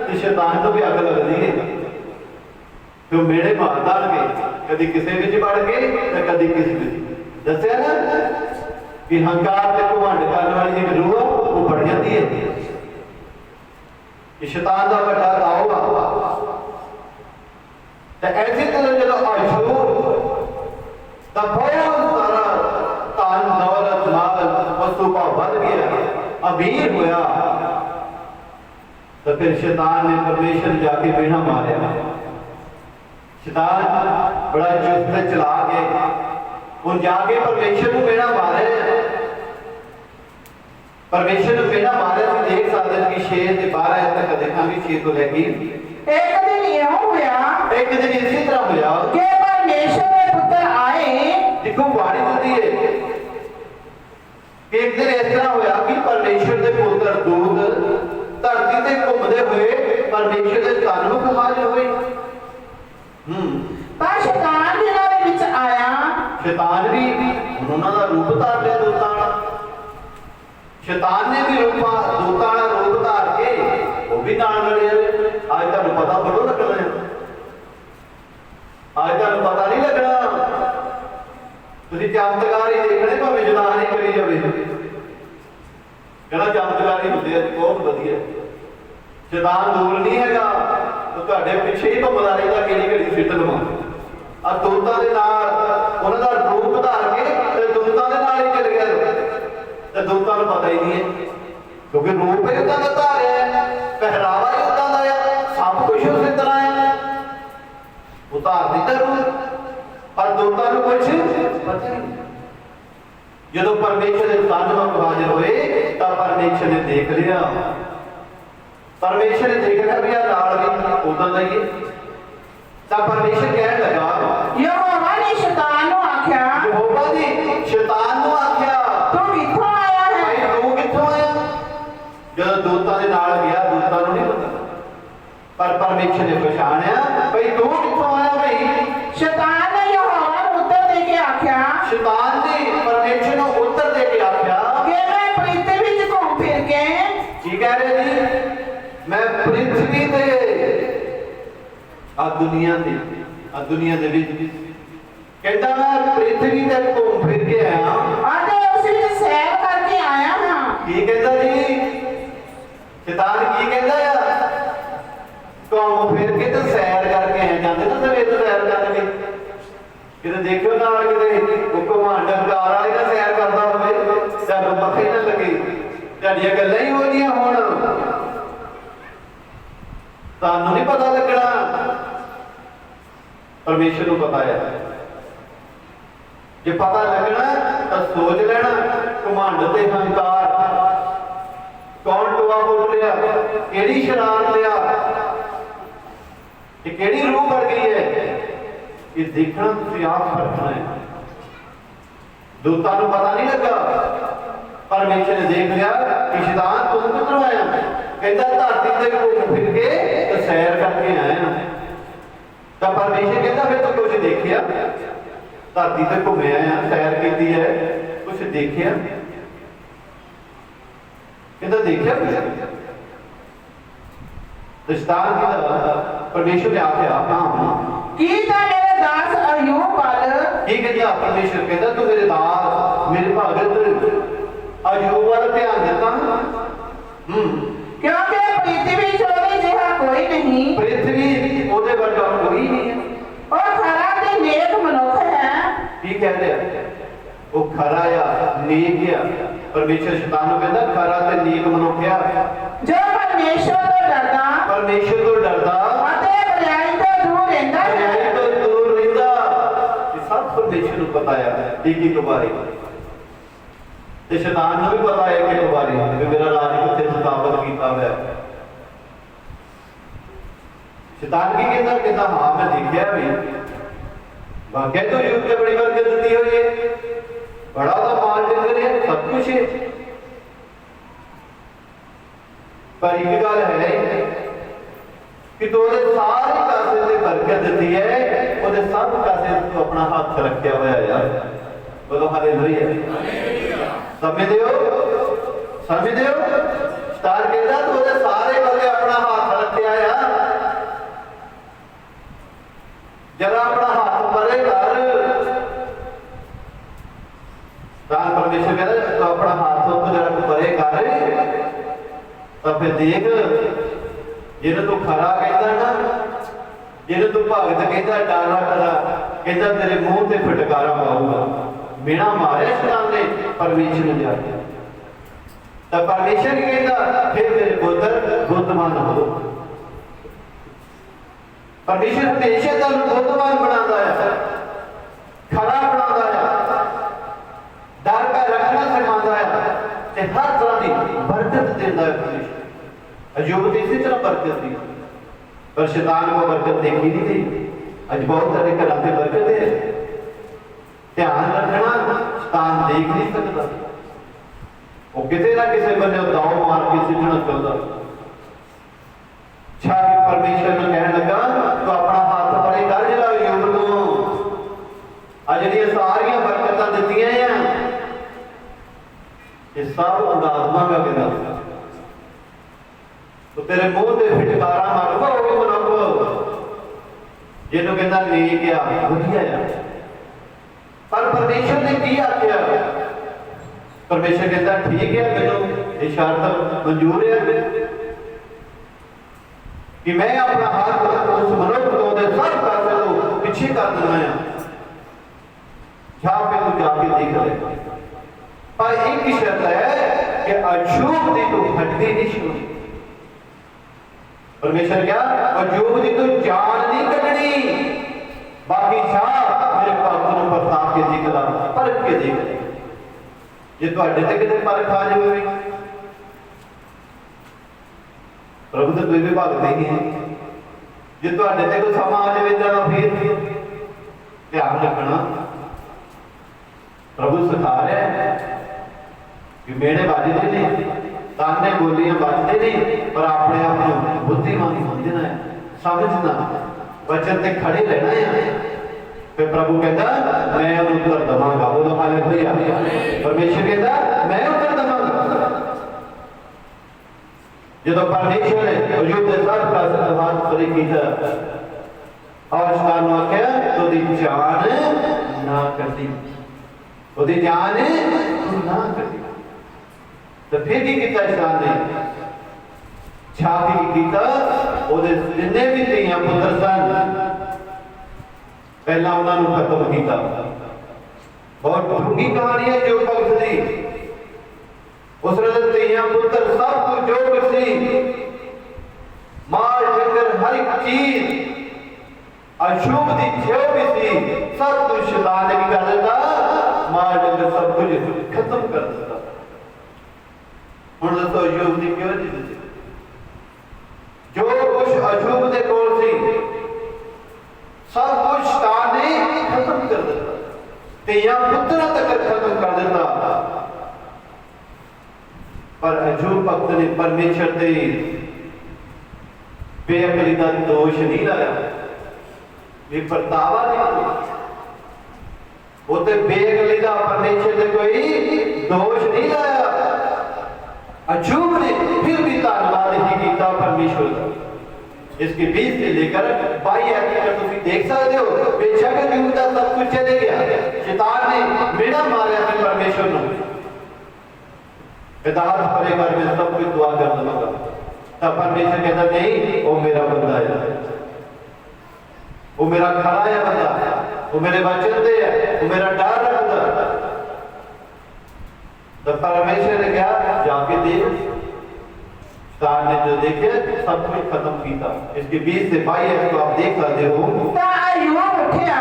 ਤੇ ਸ਼ੈਤਾਨ ਨੂੰ ਵੀ ਅੱਗ ਲੱਗਦੀ ਹੈ, ਕਿ ਮੇਰੇ ਮਾਰਦਾਂਗੇ, ਕਦੀ ਕਿਸੇ ਵਿੱਚ ਵੜ ਗਏ ਤੇ ਕਦੀ ਕਿਸੇ ਵਿੱਚ। ਦੱਸਿਆ ਨਾ कि हंकार ते घमंड करने वाली जो रूह वो बढ़ जाती है, कि शैतान का बड़ा दाव आ। तो ऐसी तरह जो अशूर तो बहुत सारा धन दौलत माल वस्तु भाव बढ़ गया, अमीर होया, तो फिर शैतान ने परमेश्वर जाके बेड़ा मारिया। शैतान बड़ा चुस्त चला के उन जाके परमेश्वर को बेड़ा मारे। परमेश्वर को बेड़ा मारे तो देख सकते कि 6 से 12 तक देखेंगे, 6 तो लेके एक दिन यूं हुआ, एक दिन इसी तरह होया कि परमेश्वर के पुत्र आए। देखो बाणी होती है कि एक दिन इस तरह होया कि परमेश्वर के पुत्र दूत धरती ते घूमते हुए परमेश्वर के सन्मुख हाजिर हुए। पर शैतान भी उन्हां दे विच आया। शैतान भी उन्होंने का रूप धार लिया दूतां वाला। शैतान ने भी रूप दूतां वाला रूप धार के वो भी नाल लड़े। आज तुहानू पता थोड़ा लगना है, आज तुहानू पता नहीं लगना, तुसीं चमत्कार ही देखने भावें शैतान ही करी जावे। कहना चमत्कार ही होंदे बहुत वधिया। शैतान दूर नहीं हैगा, तो तुहाडे पिछे ही घुमदा रहिंदा, किहड़ी घड़ी सिੱਟ लवां। आ दूतां दे नाल उन्हां दा रूप धार के ते दूतां दे नाल ही चल गया, ते दूतां नूं पता ही नहीं है, क्योंकि रूप ही उदां दा धारिया है, पहरावा ही उदां दा है, सब कुछ उसी तरह है, वो धार दित्ता रूप, पर दूतां नूं कुछ पता नहीं। जदों परमेश्वर दे सन्मुख हाजिर होए तां परमेश्वर ने देख लिया, परमेश्वर ने देखा भी नाल भी उदां दा ही है। ਤਾਂ ਪਰਮੇਸ਼ਰ ਕਹਿਣ ਲੱਗਾ, ਯਹੋਵਾ ਨੇ ਸ਼ੈਤਾਨ ਨੂੰ ਆਖਿਆ, ਯਹੋਵਾ ਨੇ ਸ਼ੈਤਾਨ ਨੂੰ ਆਖਿਆ, ਤੂੰ ਕਿੱਥੋਂ ਆਇਆ ਹੈ? ਤੂੰ ਕਿੱਥੋਂ ਆਇਆ? ਜਦੋਂ ਦੂਤਾਂ ਦੇ ਨਾਲ ਗਿਆ, ਦੂਤਾਂ ਨੂੰ ਨਹੀਂ ਪਤਾ, ਪਰ परमेश्वर ने पछाणिया भाई तू कित्थों आया भाई। शैतान ने यहोवा ਨੂੰ ਉੱਤਰ ਦੇ ਕੇ ਆਖਿਆ शैतान ने परमेश्वर ਨੂੰ उत्तर दे के आख्या ਕਿ मैं ਪ੍ਰਿਥਵੀ ਵਿੱਚ ਘੁੰਮ ਫਿਰ ਕੇ की कह रहे जी मैं पृथ्वी ते आ दुनिया दे विच कहता मैं पृथ्वी ते घूम फिर के आया ਅਤੇ ਉਸ ਵਿੱਚ ਸੈਰ ਕਰਕੇ ਆਇਆ ਹਾਂ। की कहता जी शैतान की कहता है घूम फिर के तो सैर करके आए जाते ना सवेरे सैर करके किते देखियो ना किते घुमाण डंकार वाले ना सैर करता होवे ਤੁਹਾਨੂੰ ਪਤਾ ਹੀ ਨਾ ਲੱਗੇ ਤੁਹਾਡੀਆਂ ਗੱਲਾਂ ਹੀ ਹੋਣੀਆਂ ਹੁਣ ਤੁਹਾਨੂੰ ਨਹੀਂ ਪਤਾ ਲੱਗਣਾ परमेश्वर ਨੂੰ ਪਤਾ ਹੈ ਜੇ ਪਤਾ ਲੱਗਣਾ ਤਾਂ ਸੋਚ ਲੈਣਾ ਘਮੰਡ ਤੇ ਹੰਕਾਰ ਕੌਣ ਟੋਆ ਬੋਲ ਰਿਹਾ ਕਿਹੜੀ ਸ਼ਰਾਰਤ ਆ ਇਹ ਕਿਹੜੀ ਰੂਹ ਵੜ ਗਈ ਹੈ ਇਹ ਦੇਖਣਾ ਤੁਸੀਂ ਆਪ ਪਰਖਣਾ ਹੈ। ਦੂਤਾਂ ਨੂੰ ਪਤਾ ਨਹੀਂ ਲੱਗਾ परमेश्वर ने देख लिया कि शैतान तू किधरों आया कहता धरती ते घूम फिर के तो सैर करके आया तो परमेश्वर कहता फिर तो कुछ देखिया धरती ते घूमे आया सैर की है कुछ देखिया कहता देखिया कुछ शैतान कहता परमेश्वर ने आख्या हाँ ਕੀ ਤਾਂ ਮੇਰੇ ਦਾਸ ਅਯੂਬ ਵੱਲ की कहता परमेश्वर कहता तू मेरे दास मेरे भगत अयूब वाला ध्यान देता ਕਿਉਂਕਿ ਪ੍ਰਿਥਵੀ 'ਚ ਉਹਦੇ ਜਿਹਾ ਕੋਈ ਨਹੀਂ पृथ्वी ओदे वर्गा कोई नहीं है ਉਹ ਖਰਾ ਤੇ ਨੇਕ ਮਨੁੱਖ ਹੈ। की कह रहे वो खरा या नेक या परमेश्वर शैतान ਨੂੰ ਕਹਿੰਦਾ खरा ते नेक मनुख आ ਜੋ ਪਰਮੇਸ਼ਰ ਤੋਂ ਡਰਦਾ परमेश्वर तो डरदा ਅਤੇ ਬੁਰਾਈ ਤੋਂ ਦੂਰ ਰਹਿੰਦਾ ਹੈ। बुराई तो दूर रहंदा ये सब परमेश्वर ਨੂੰ पता है एक एक बारे ਤੇ ਸ਼ੈਤਾਨ ਨੂੰ ਵੀ ਪਤਾ ਹੈ ਕਿ ਬਾਰੇ ਕਿ ਮੇਰਾ ਰਾਜ ਕਿੱਥੇ ਸਥਾਪਿਤ ਕੀਤਾ ਹੋਇਆ ਹੈ। ਸ਼ੈਤਾਨ ਕੀ ਕਹਿੰਦਾ ਹਾਂ ਮੈਂ ਦੇਖਿਆ ਵੀ ਵਾਕਿਆ ਤੋਂ ਯੂਬ ਤੇ ਬੜੀ ਬਰਕਤ ਦਿੱਤੀ ਹੋਈ ਹੈ ਬੜਾ ਦਾ ਮਾਲ ਡੰਗਰ ਹੈ ਸਭ ਕੁਝ ਹੈ ਪਰ ਇੱਕ ਗੱਲ ਹੈ ਕਿ ਤੂੰ ਉਹਦੇ ਸਾਰੇ ਕਾਸੇ ਤੇ ਬਰਕਤ ਦਿੱਤੀ ਹੈ ਉਹਦੇ ਸਭ ਕਾਸੇ ਤੋਂ ਆਪਣਾ ਹੱਥ ਰੱਖਿਆ ਹੋਇਆ ਯਾਰ ਬੋਲੋ ਹਾਲੇਲੂਇਆ ਸਮਝਦੇ ਹੋ ਸਟਾਰ ਕਹਿੰਦਾ ਤੂੰ ਉਹਦੇ ਸਾਰੇ ਵਾਲੇ ਆਪਣਾ ਹੱਥ ਰੱਖਿਆ ਆ ਜਰਾ ਆਪਣਾ ਹੱਥ ਪਰੇ ਕਰ ਤਾਂ ਪਰਮੇਸ਼ਰ ਕਹਿੰਦਾ ਤੂੰ ਆਪਣਾ ਹੱਥ ਉੱਤੇ ਜਰਾ ਪਰੇ ਕਰ ਤਾਂ ਫਿਰ ਦੇਖ ਜਿਹਨੂੰ ਤੂੰ ਖਰਾ ਕਹਿੰਦਾ ਨਾ ਜਿਹਨੂੰ ਤੂੰ ਭਗਤ ਕਹਿੰਦਾ ਡਰ ਰੱਖਦਾ ਕਹਿੰਦਾ ਤੇਰੇ ਮੂੰਹ ਤੇ ਫਟਕਾਰਾ ਮਾਰੂਗਾ बिना मारे शैतान ने परमेश्वर ने जाके तब परमेश्वर कहता फिर मेरे पुत्र बुद्धिमान हो परमेश्वर हमेशा तुहानू बुद्धिमान बनाता है खरा बनाता है डर का रखना सिखाता है ते हर तरह की बरकत देता है परमेश्वर अयूब ने इसी तरह बरकत दी पर शैतान को बरकत देखी नहीं गई अज बहुत सारे घरों से बरकत है ध्यान रखना शैतान देख नहीं सकता वो किसी ना किसी बने दाव मार के सिद्धना चाहता अच्छा कि परमेश्वर ने कहने लगा तो अपना हाथ परे कर जरा यूब को आ जिहड़ियां सारियां बरकतां दित्तियां हैं ये सब उदात्मा का कहना तो तेरे मुंह ते फिटकारा मारूगा वो मनुख जिन्हों कहता नेक आ वधिया आ पर परमेश्वर ने की आख्या परमेश्वर कहता ठीक है मैनू ये शर्त मंजूर है कि मैं अपना हाथ उस मनुख को दे सब पासे तो पीछे कर देना है जहां पे तू जाके देख ले पर एक ही शर्त है कि अयूब दी तू हड्डी नहीं छूनी परमेश्वर क्या अयूब दी तू जान नहीं कटनी बाकी सब मेरे भक्त ਨੂੰ ਪਰਤਾਪ ਕੇ ਦੇਖਦਾ ਪਰਖ ਕੇ ਦੇਖ ਜੇ ਤੁਹਾਡੇ ਤੇ ਕਿਤੇ ਪਰਖ ਆ ਜਾਵੇ ਪ੍ਰਭੂ ਦੇ ਕੋਈ ਭਗਤ ਨਹੀਂ ਹੈ ਜੇ ਤੁਹਾਡੇ ਤੇ ਕੋਈ ਸਮਾਂ ਆ ਜਾਵੇ ਤਾਂ ਫਿਰ ਧਿਆਨ ਰੱਖਣਾ ਪ੍ਰਭੂ ਸਿਖਾ ਰਿਹਾ ਹੈ ਕਿ ਮੇਰੇ ਵੱਜਦੇ ਨੇ ਤਾਨੇ ਬੋਲੀਆਂ ਵੱਜਦੇ ਨੇ ਪਰ ਆਪਣੇ ਆਪ ਨੂੰ ਬੁੱਧੀਮਾਨ ਸਮਝਣਾ ਹੈ समझना, वचन ते खड़े रहना है। फिर प्रभु कहता मैं उत्तर दवांगा। बोलो हालेलुया। परमेश्वर कहता मैं उत्तर दवांगा। जो परमेश्वर ने अय्यूब के साथ का सवाल खड़ी किया और शैतान ने कहा तो दी जान ना कर दी, तो दी जान ना कर दी। तो फिर की किया शैतान ने? छाती की किया ਉਹਦੇ ਜਿੰਨੇ ਵੀ ਧੀਆਂ ਪੁੱਤਰ ਸਨ ਪਹਿਲਾਂ ਉਹਨਾਂ ਨੂੰ ਖਤਮ ਕੀਤਾ। ਬਹੁਤ ਡੂੰਘੀ ਕਹਾਣੀ ਹੈ ਜੋ ਭਗਤ ਦੀ। ਉਸ ਵੇਲੇ ਧੀਆਂ ਪੁੱਤਰ ਸਭ ਕੁਝ ਜੋ ਕੁਝ ਸੀ, ਮਾਲ ਡੰਗਰ ਹਰ ਇੱਕ ਚੀਜ਼ ਅਸ਼ੁਭ ਦੀ ਜੋ ਵੀ ਸੀ ਸਭ ਕੁਝ ਸ਼ੈਤਾਨ ਨੇ ਕੀ ਕਰ ਦਿੱਤਾ? ਮਾਲ ਡੰਗਰ ਸਭ ਕੁਝ ਖਤਮ ਕਰ ਦਿੱਤਾ। ਹੁਣ ਦੱਸੋ ਅਯੂਬ ਦੀ ਕਿਉਂ ਨਹੀਂ ਦਿੱਤੀ? जो कुछ अशुभ के कोल सी सब कुछ शैतान ने खत्म कर दिता, धीआं पुत्तरां तक खत्म कर दिता। पर अय्यूब भगत ने परमेश्वर के बेअकली का दोष नहीं लाया, परतावा नहीं। वो तो बेअकली का परमेश्वर ने कोई दोष नहीं लाया। अय्यूब ने फिर भी धन्यवाद ही किया परमेश्वर का। इसके 20 से लेकर 22 तक तुम देख सकते हो। बेशक अय्यूब का सब कुछ चले गया, शैतान ने मेरा मारा है परमेश्वर ने हिदायत करेगा, मैं सब कुछ दुआ कर दूंगा। तब परमेश्वर कहता नहीं वो मेरा बंदा है, वो मेरा खड़ा है बंदा, वो मेरे वचन दे है, वो मेरा डर रखता। तो परमेश्वर ने कहा जाके देख। शैतान ने जो देखे सब कुछ खत्म किया। इसके 20 से 22 तो आप देख सकते हो। अय्यूब उठा,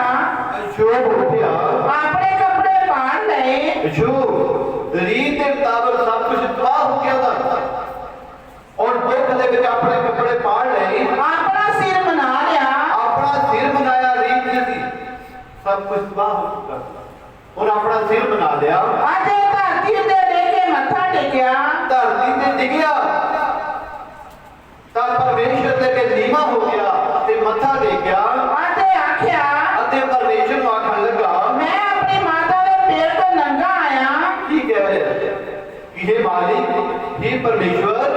अपने कपड़े पहन ले। अय्यूब रीत के मुताबिक सब कुछ तबाह हो गया था और दुख दे विच अपने कपड़े पहन ले, अपना सिर बना लिया, अपना सिर बनाया। रीत सी सब कुछ तबाह हो चुका और अपना सिर बना लिया। धरती ते लेके मत्था टेकिया, धरती ते डिगिया तब परमेश्वर दे के नीवा हो गया ते मत्था टेकिया आख्या अते परमेश्वर ਨੂੰ आखन लगा मैं अपनी माता दे पेट तो नंगा आया। की कह रहे कि हे मालिक, हे परमेश्वर,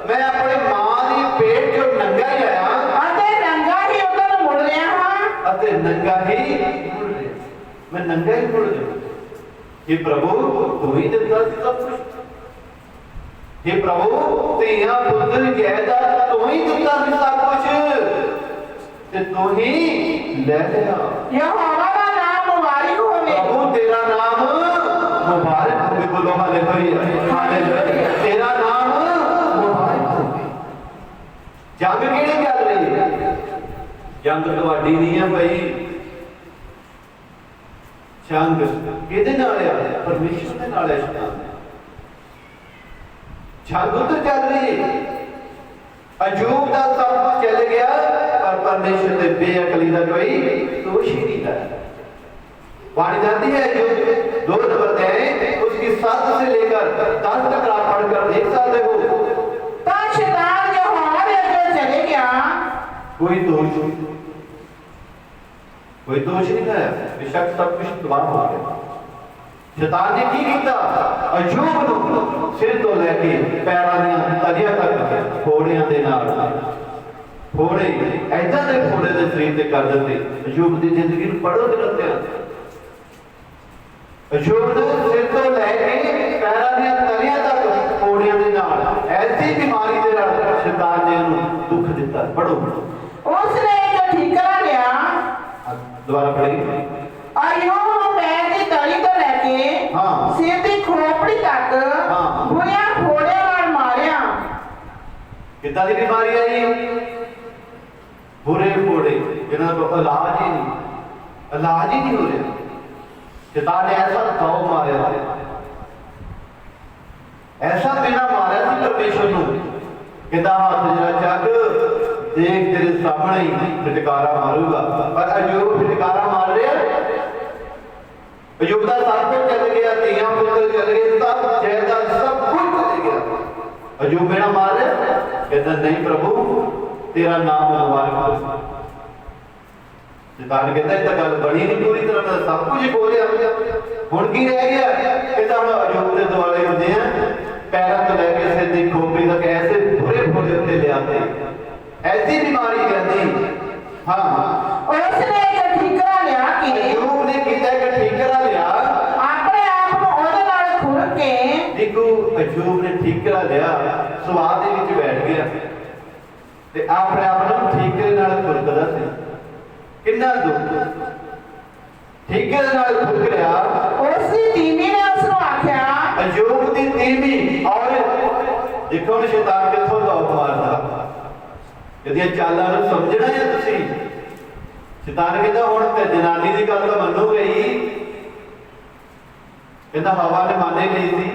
मैं अपने मां दी पेट चों नंगा ही आया अते नंगा ही उधर मुड़ रहा हां, अते नंगा ही मुड़ रहा, मैं नंगा ही मुड़ रहा। हे प्रभु तू ही देता सब कुछ। हे प्रभु धीआं पुत्तर जायदाद तू ही दिता सब कुछ ते तू ही ले लिया। यहोवा का नाम मुबारक होवे। प्रभु तेरा नाम मुबारक होवे। बोलो हालेलुया, हालेलुया। तेरा नाम मुबारक होवे। जंग किहड़ी चल रही है? जंग तुहाडी नहीं है भाई। जंग किहदे नाल है? परमेश्वर दे नाल है। शैतान जंग तो चल रही है। अय्यूब का सब कुछ चल गया पर परमेश्वर के बेअकली का कोई दोष ही नहीं था। वाणी जाती है अय्यूब 2 नंबर है उसकी 7 से लेकर 10 तक आप पढ़कर देख सकते हो। शैतान जो हमारे अंदर चले गया, कोई दोष नहीं था। बेशक सब कुछ तबाह हो गया। शैतान ने की किया? अय्यूब ਨੂੰ सिर तो लेके पैरों ਦੀਆਂ ਤਲੀਆਂ तक फोड़ियां ਦੇ ਨਾਲ फोड़े ऐसा ਦੇ फोड़े ਦੇ ਸਰੀਰ ਤੇ ਕਰ ਦਿੱਤੇ। अय्यूब ਦੀ ਜ਼ਿੰਦਗੀ ਨੂੰ ਪੜੋ ਦਿਲਤੇ। अय्यूब ਨੂੰ सिर तो लेके पैरों ਦੀਆਂ ਤਲੀਆਂ तक फोड़ियां ਦੇ ਨਾਲ ऐसी बीमारी ਦੇ ਨਾਲ शैतान ने ਉਹਨੂੰ दुख ਦਿੱਤਾ। पढ़ो। उसने एक ठीकरा लिया। दोबारा पढ़ेंगे। अय्यूब ਨੂੰ पैर ਦੀ ਤਲੀ ਤੋਂ ਲੈ ਕੇ सिर ਦੀ खोपड़ी तक बुरियां फोड़े ਨਾਲ मारिया। कितना दी बीमारी आई? बुरे फोड़े जिन्होंने तो इलाज ही नहीं हो रहा। शैतान ने ऐसा ताव मारा, ऐसा बिना मारा सी परमेश्वर ਨੂੰ कहता हाथ जरा चक देख तेरे सामने ही फिटकारा मारूंगा। पर अय्यूब फिटकारा मार रहा। अय्यूब का सब कुछ चल गया, धीआं पुत्तर चल गए, सब जायदाद सब कुछ चल गया। अय्यूब मेरा मार कहता नहीं प्रभु तेरा नाम मुबारक हो। शैतान कहता है गल बनी नहीं पूरी तरह, मैं सब कुछ ही बोलिया, हुण की रह गया? कहता हुण अजूब दे दुआले होंदे हैं, पैरों तो लैके सिर दी खोपड़ी तक ऐसे बुरे बुरे उत्ते लियाते, ऐसी बीमारी कहती। हाँ, उसने एक ठीकरा लिया कि अजूब ने कीता एक ठीकरा लिया, अपने आप को ਉਹਦੇ ਨਾਲ ਖੁਰ ਕੇ देखो अजूब ने ठीकरा लिया, स्वाद दे विच बैठ गया ते अपने आप ਨੂੰ ठीकरे नाल खुरकदा सी। किन्ना दुख, ठीके दे नाल खुरक लिया। ਉਸਦੀ ਤੀਵੀ ਨੇ ਉਸ ਨੂੰ ਆਖਿਆ, अजूब दी तीवी और देखो ना शैतान किथों दौड़ मारदा, यदि चालां नूं समझना है तुसीं। शैतान कहता हुण ते जनानी दी गल तां मन्नोगे ही, कहता हवा ने माने नहीं सी।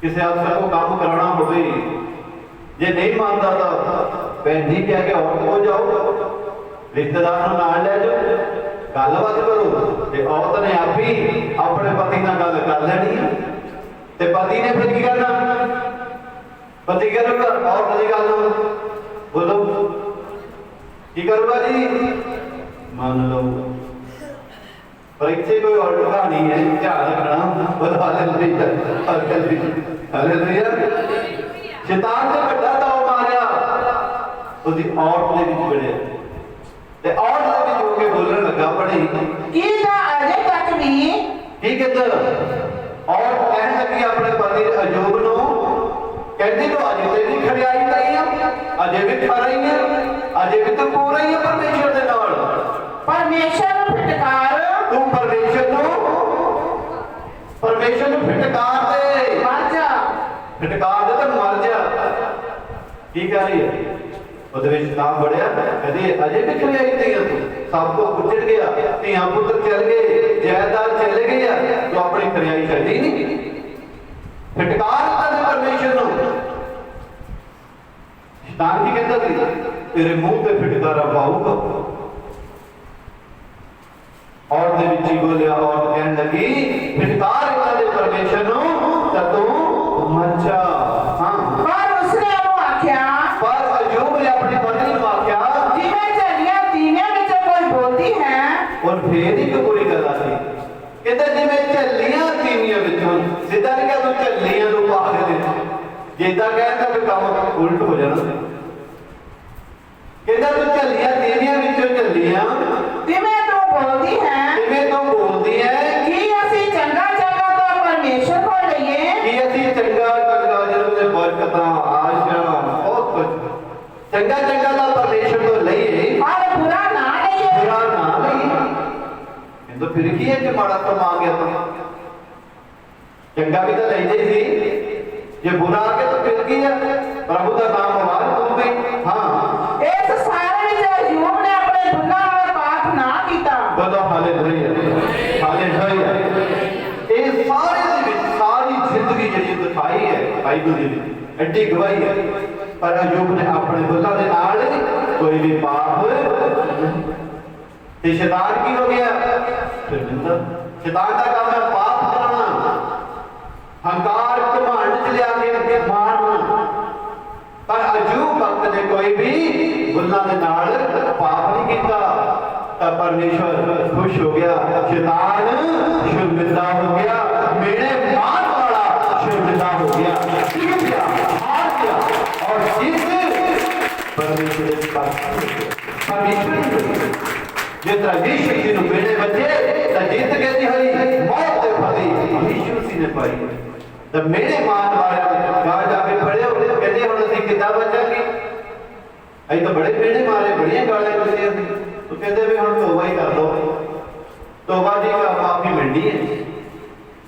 किसी अफसर को काम कराना होवे, जे नहीं मानता तो भैन जी कह के और हो जाओ, रिश्तेदार नूं नाल लै जाओ, गलबात करो, ते औरत ने आप ही अपने पति नाल गल कर लैनी है, ते पति ने फिर की करना? पति करूगा औरत की गल बोलो की करूगा जी, मान लो। पर इतने कोई और कहानी है, ध्यान रखना। बोलो हालेलुया, हालेलुया। शैतान ने बड़ा दाव मारिया, उसकी औरत ने भी बड़े, ते औरत ने भी जो के बोलने लगा बड़ी ਕੀ ਤਾਂ ਅਜੇ ਤੱਕ ਵੀ ठीक है। और कहने लगी अपने पति अजूब नो, कहती तो अजे तेरी खड़ियाई नहीं है, अजे भी खा रही है, अजे भी तो पू रही है परमेश्वर के नाल। ਪਰਮੇਸ਼ਰ ਨੂੰ ਫਟਕਾਰ तू परमेश्वर ਨੂੰ फिटकार दे, ਮਰ ਜਾ। फिटकार दे तो मर जा। की कह रही है? ਉਹਦੇ ਵਿੱਚ ਨਾਮ ਬੜਿਆ, ਕਹਿੰਦੇ ਅਜੇ ਵੀ ਖੜਿਆਈ ਨਹੀਂ ਤੂੰ, ਸਭ ਕੁਝ ਉੱਜੜ ਗਿਆ, ਧੀਆਂ ਪੁੱਤਰ ਚਲ ਗਏ, ਜਾਇਦਾਦ ਚਲੇ ਗਈ ਆ, ਤੂੰ ਆਪਣੀ ਖੜਿਆਈ ਛੱਡੀ ਨਹੀਂ। ਫਿਟਕਾਰ ਦਿੱਤਾ ਨੇ ਪਰਮੇਸ਼ਰ ਨੂੰ। ਸ਼ੈਤਾਨ ਕੀ ਕਹਿੰਦਾ ਸੀ? ਤੇਰੇ ਮੂੰਹ ਤੇ ਫਿਟਕਾਰਾ ਪਾਊਗਾ। ਔਰ ਦੇ ਵਿੱਚ ਹੀ ਬੋਲਿਆ, ਔਰ ਕਹਿਣ ਲੱਗੀ ਫਿਟਕਾਰ ਦਿੱਤਾ ਦੇ ਪਰਮੇਸ਼ਰ ਨੂੰ ਤਾਂ ਤੂੰ ਮਰ ਜਾ। ਹਾਂ, ਪਰ ਉਸਨੇ ਉਹਨੂੰ ਆਖਿਆ, पर अजूब ने अपनी पत्नी को आख्या, ਜਿਵੇਂ ਝੱਲੀਆਂ ਤੀਵੀਆਂ ਵਿੱਚ ਕੋਈ ਬੋਲਦੀ ਹੈ, और फिर ही कोई बुरी गल आती कहते जिवें झल्लियां तीवियां विचों सीधा नहीं कह तू झल्लियां नूं पा के दे, जिद्दां कहंदा भी काम उल्ट हो जाना। कहंदा तू झल्लियां तीवियां विचों झल्लियां ਜਿਵੇਂ ਤੂੰ ਬੋਲਦੀ ਹੈ जिवें तू बोलदी है ਕਿ ਅਸੀਂ ਚੰਗਾ ਚੰਗਾ ਤਾਂ ਪਰਮੇਸ਼ਰ ਕੋਲ ਲਈਏ, कि असीं चंगा चंगा जिहदे बरकतां आशीषां बहुत कुछ चंगा चंगा दा परमेश्वर तो लईए, ਔਰ ਬੁਰਾ ਨਾ ਲਈਏ। बुरा ना लईए। तो फिर की है कि माड़ा तो मांग गया तो चंगा भी तो लेते ही, जे बुरा आ गया तो फिर की है? प्रभु का नाम मुबारक हो गई। हाँ, ਇਸ ਸਾਰੇ ਵਿੱਚ ਅਯੂਬ ਨੇ ਆਪਣੇ ਦੁੱਲਾਂ ਨਾਲ ਪਾਪ ਨਾ ਕੀਤਾ। बोलो हालेलुया, हालेलुया। ये सारे दे विच सारी जिंदगी जिहड़ी दिखाई है बाइबल दे विच एडी गवाही है, पर अयूब ने अपने दुल्ला दे नाल कोई भी पाप नहीं। ते शैतान की हो गया? फिर निंदा। शैतान का काम है पाप करना, हंकार घमंड च लिया के मारना। पर अयूब भक्त ने कोई भी दुल्ला दे नाल पाप नहीं किया, तब परमेश्वर खुश हो गया, शैतान शर्मिंदा हो गया, मेरे मान वाला शर्मिंदा हो गया, जीत गया, हार गया। और जिस परमेश्वर के पास परमेश्वर जितना यीशु जी ने बेड़े बचे तो जीत गए थी हरी मौत दे फली यीशु जी ने पाई। तो मेरे मान वाले गांव जाके पढ़े हो कहते हुण असीं किद्दां बचांगे, असीं तो बड़े बेड़े मारे, बड़ियां गालियां कसीਆਂ सी। तो कहते भी हुण तौबा ही कर लो, तौबा जी का माफी मिलनी है।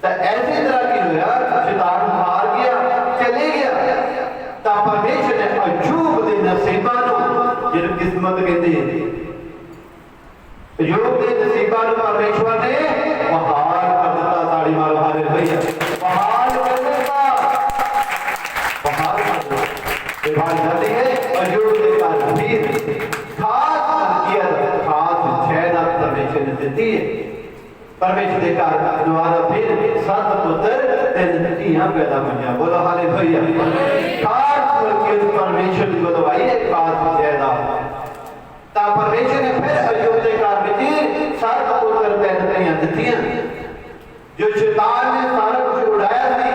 तो ऐसी तरह की होया, शैतान हार गया, चले गया। तो परमेश्वर ने अयूब दे नसीबां नूं जिहनूं किस्मत कहंदे हैं, अयूब दे नसीबां नूं परमेश्वर ने बहाल कर दिता। ताड़ी मारो हालेलुया, बहाल कर दिता, बहाल कर दिता। ये बात जाती है अयूब के पास भी खास तनकीयत, खास जायदाद परमेश्वर ने दी है। परमेश्वर के घर द्वारा फिर 7 पुत्र 3 धीयां पैदा होईयां। बोलो हालेलुया। खास करके परमेश्वर की बुलवाई है खास जायदाद ता परमेश्वर ने फिर अय्यूब के घर में 7 पुत्र 3 धीयां दित्तियां। जो शैतान ने सारा कुछ उड़ाया थी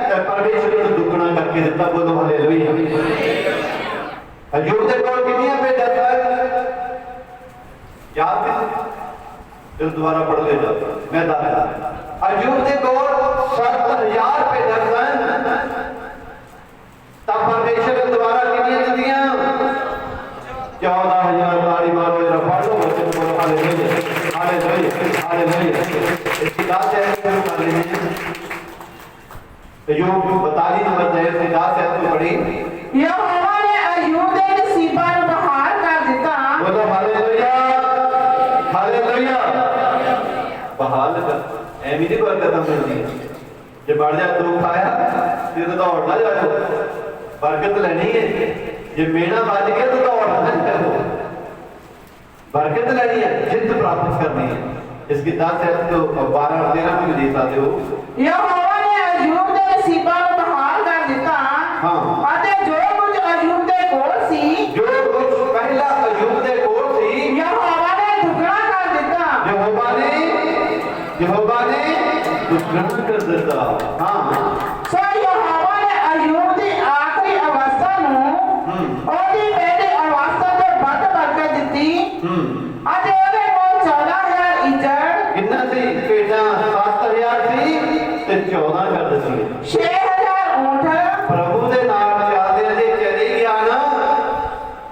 तो परमेश्वर ने दुगना करके दिता। बोलो हालेलुया। अय्यूब के कोल कितनियां भेडां सन याद है? फिर दोबारा पढ़ ले जाता मैं दस। अय्यूब के कोल 7000 भेडां सन तब परमेश्वर ने दोबारा कितनियां दित्तियां? 14000। ताड़ी मारो जरा पढ़ लो वचन। बोलो हालेलुया हालेलुया हालेलुया। इसकी बात है शुरू कर लेते हैं। अय्यूब 42 नंबर है इसकी बात है तो पढ़ी। यहोवा ने अय्यूब के नसीबां नूं बहाल कर दिता। बोलो हालेलुया हालेलुया। बहाल कर ਐਵੇਂ ਨਹੀਂ ਬਰਕਤਾਂ ਮਿਲਦੀਆਂ। ਜੇ ਬੜ ਜਾ ਦੁੱਖ ਆਇਆ ਤੇ ਦੌੜ ਨਾ ਜਾਓ ਬਰਕਤ ਲੈਣੀ ਹੈ। ਜੇ ਮੇਣਾ ਵੱਜ ਗਿਆ ਤਾਂ ਦੌੜ ਨਾ ਜਾਓ बरकत लेनी है जित प्राप्त करनी है। इसकी 10 है तो 12 और 13 में भी देख सकते हो। यहोवा ने अय्यूब के नसीबां नूं बहाल कर दिता। हाँ अते जो कुछ अय्यूब दे कोल सी जो कुछ पहला अय्यूब दे कोल सी यहोवा ने दुगना कर दिता। यहोवा ने दुगना कर दिता। हाँ सो यहोवा ने अय्यूब दी आखिरी अवस्था नूं ओदी पहली अवस्था तो बद बरकत दित्ती। अते ओदे कोल 14000 इजड़ कितना सी भेडां 7000 सी ते 14 कर दित्ती। 6000 ऊंट प्रभु दे नाल चलदे जे चली गया ना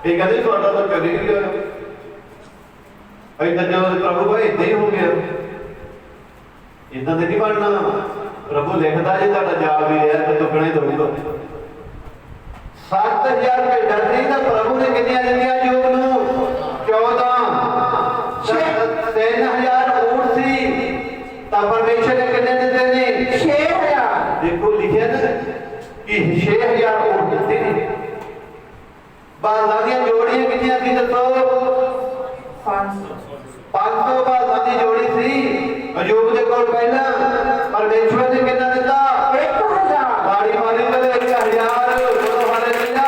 ये कहते ਤੁਹਾਡਾ ਤਾਂ ਚਲੀ ਗਿਆ ऐसा जो प्रभु भाई इदां ही हो गया इदां ते नहीं बनना। प्रभु लिखदा जे ਤੁਹਾਡਾ ਜਾ भी ਰਿਹਾ ਤਾਂ ਦੁੱਗਣਾ ही ਦਊਗਾ। 7000 भेडां सी ਤਾਂ प्रभु ने कितनियां दित्तियां अय्यूब ਨੂੰ 14। 3000 ऊंट सी ਤਾਂ परमेश्वर ने कितने दित्ते ने 6000। देखो लिखे ना कि 6000 ऊंट दित्ते ने। बादशाह दी जोड़ियां कितनियां सी दसो? 500 बादशाह दी जोड़ी सी। अय्यूब दे कोल पहला परमेश्वर ने कितना दित्ता? 1000। ताड़ी मारी तो 1000। बोलो हालेलुया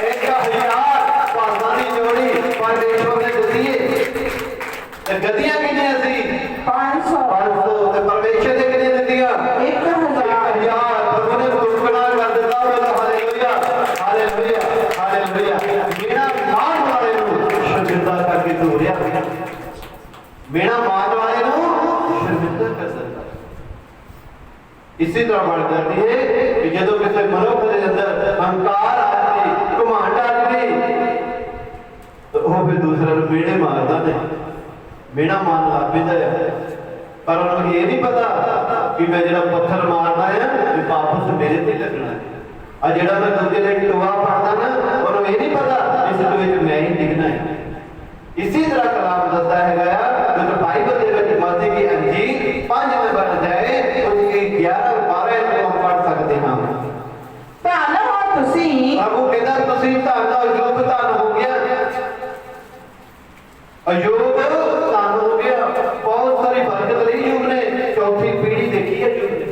1000 बादशाह दी जोड़ी परमेश्वर ने दित्ती है। ते गद्दियां कितनियां सी? 500। 500 ते परमेश्वर ने कितनी दित्तियां? 1000। प्रभु ने दुगना कर दिता। बोलो हालेलुया हालेलुया हालेलुया। मेरा मान वाले ਨੂੰ ਸ਼ਰਮਿੰਦਾ ਕਰਕੇ ਤੋੜਿਆ मेरा मान वाले ਨੂੰ ਸ਼ਰਮਿੰਦਾ ਕਰ ਦਿੰਦਾ। इसी तरह बढ़ जाती है कि ਜਦੋਂ ਕਿਸੇ ਮਨੁੱਖ ਦੇ ਅੰਦਰ ਹੰਕਾਰ ਆ ਜਾਵੇ ਘਮੰਡ ਆ ਜਾਵੇ ਤਾਂ ਉਹ ਫਿਰ ਦੂਸਰੇ ਨੂੰ ਮੇੜੇ ਮਾਰਦਾ ਨੇ ਮੇੜਾ ਮਾਰਨ ਲੱਗ ਪੈਂਦਾ ਹੈ। पर उन्होंने ये नहीं पता कि मैं जो पत्थर मारना है तो वापस मेरे ते लगना है। और जो मैं दूसरे लिए टोआ पड़ता ना उन्होंने ये नहीं पता इस टोए च मैं ही डिगना है। इसी तरह कलाम दसता है गया जो बाइबल के विच मत्ती की अंजील 5 में बन जाए उसके 11 और 12 को हम पढ़ सकते हैं। धन हो तुसी प्रभु कहता तुसी धन अय्यूब धन हो गया। अय्यूब धन हो गया। बहुत सारी बरकत ली अय्यूब ने। चौथी पीढ़ी देखी है अय्यूब ने।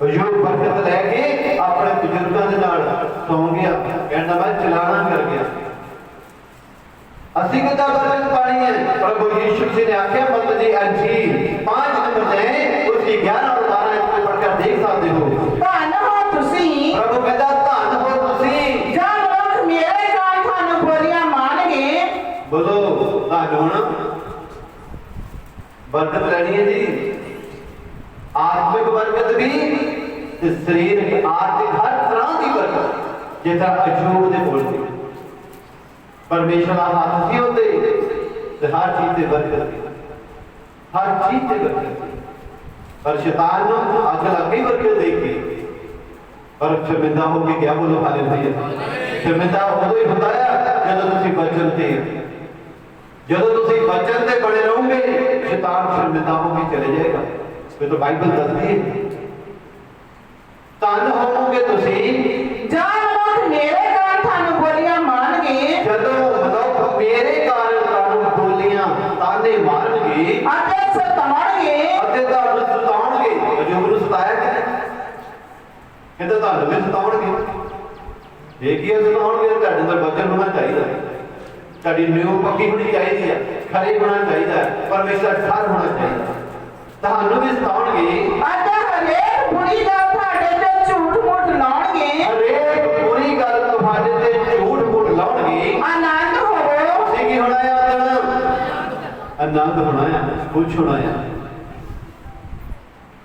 अय्यूब बरकत लैके अपने बुजुर्गों के नाल सौ गया कहना मैं चलाना कर गया। असी कितना बरकत पानी है। प्रभु यीशु मसीह ने आख्या मत्ती दी अंजील 5 नंबर है उसकी 11 और 12 इसमें पढ़कर देख सकते हो। धन हो तुसी प्रभु कहता धन हो तुसी जब लोग मेरे कान थानू बोलियां मानगे। बोलो धन होना बरकत लेनी है जी। आत्मिक बरकत भी ते शरीर की आर्थिक हर तरह की बरकत जितना अय्यूब दे कोल सी। परमेश्वर का हाथ सी होते ते हर चीज ते बरकत थी हर चीज ते बरकत थी। पर शैतान नु अग लग गई बरकत देख के पर शर्मिंदा हो के क्या बोलो हालेलुया। शर्मिंदा उदों ही होता है जब तुसी वचन ते ਜਦੋਂ ਤੁਸੀਂ ਵਚਨ ਤੇ ਬਣੇ ਰਹੋਗੇ ਸ਼ੈਤਾਨ ਸ਼ਰਮਿੰਦਾ ਹੋ ਕੇ ਚਲੇ ਜਾਏਗਾ। ਇਹ ਤਾਂ ਬਾਈਬਲ ਦੱਸਦੀ ਹੈ। ਧਨ ਹੋਵੋਗੇ ਤੁਸੀਂ जब लोग मेरे कान थानू बोलियां मानगे। ਜਦੋਂ ਮਨੁੱਖ ਮੇਰੇ ਕਾਰਨ ਤੁਹਾਨੂੰ ਬੋਲੀਆਂ ਤਾਨੇ ਮਾਰਨਗੇ। ਅਤੇ ਸਤਾਉਣਗੇ ਅਤੇ ਤੁਹਾਨੂੰ ਸਤਾਉਣਗੇ। ਅਯੂਬ ਨੂੰ ਸਤਾਇਆ ਕਹਿੰਦਾ ਤੁਹਾਨੂੰ ਵੀ ਸਤਾਉਣਗੇ। ਇਹ ਕੀ ਹੈ ਸਤਾਉਣਗੇ? ਤੁਹਾਡੇ ਅੰਦਰ ਵਜਨ ਹੋਣਾ ਚਾਹੀਦਾ, ਤੁਹਾਡੀ ਨਿਊ ਪੱਕੀ ਹੋਣੀ ਚਾਹੀਦੀ ਹੈ, ਖਰੇ ਹੋਣਾ ਚਾਹੀਦਾ ਹੈ, ਪਰਮੇਸ਼ਰ ਠਰ ਹੋਣਾ ਚਾਹੀਦਾ। ਤੁਹਾਨੂੰ ਵੀ ਸਤਾਉਣਗੇ ਅਤੇ ਹਰੇਕ ਬੁਰੀ ਗੱਲ ਤੁਹਾਡੇ ਤੇ ਝੂਠ ਮੂਠ ਲਾਉਣਗੇ। ਹਰੇਕ ਬੁਰੀ ਗੱਲ ਤੁਹਾਡੇ ਤੇ ਝੂਠ ਮੂਠ ਲਾਉਣਗੇ। ਆਨੰਦ ਹੋਵੋ ਤੁਸੀਂ ਕੀ ਹੋਣਾ ਆ? ਆਨੰਦ ਹੋਣਾ ਆ, ਖੁਸ਼ ਹੋਣਾ ਆ।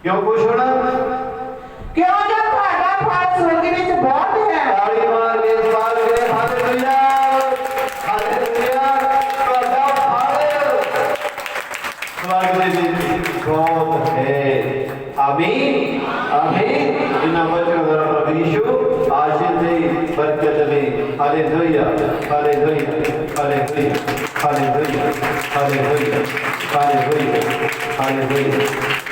ਕਿਉਂ ਖੁਸ਼ ਹੋਣਾ? ਕਿਉਂ ਜੋ ਤੁਹਾਡਾ ਫਲ ਸੁਰਗ ਵਿੱਚ ਬਹੁਤ ਹੈ। ਤਾੜੀ ਮਾਰ ਕੇ ਸਵਾਲ ਕਰੇ ਹਾਲੇਲੂਇਆ ਹਾਲੇਲੂਇਆ। ਤੁਹਾਡਾ ਫਲ ਸਵਰਗ ਦੇ ਵਿੱਚ ਬਹੁਤ ਹੈ। ਆਮੀਨ ਆਮੀਨ। ਇਹਨਾਂ ਵਚਨਾਂ ਦਾ ਪ੍ਰਭੂ ਯਿਸੂ ਆਸ਼ੀਰ ਦੇ ਬਰਕਤ ਦੇ। Hallelujah hallelujah hallelujah hallelujah hallelujah hallelujah hallelujah.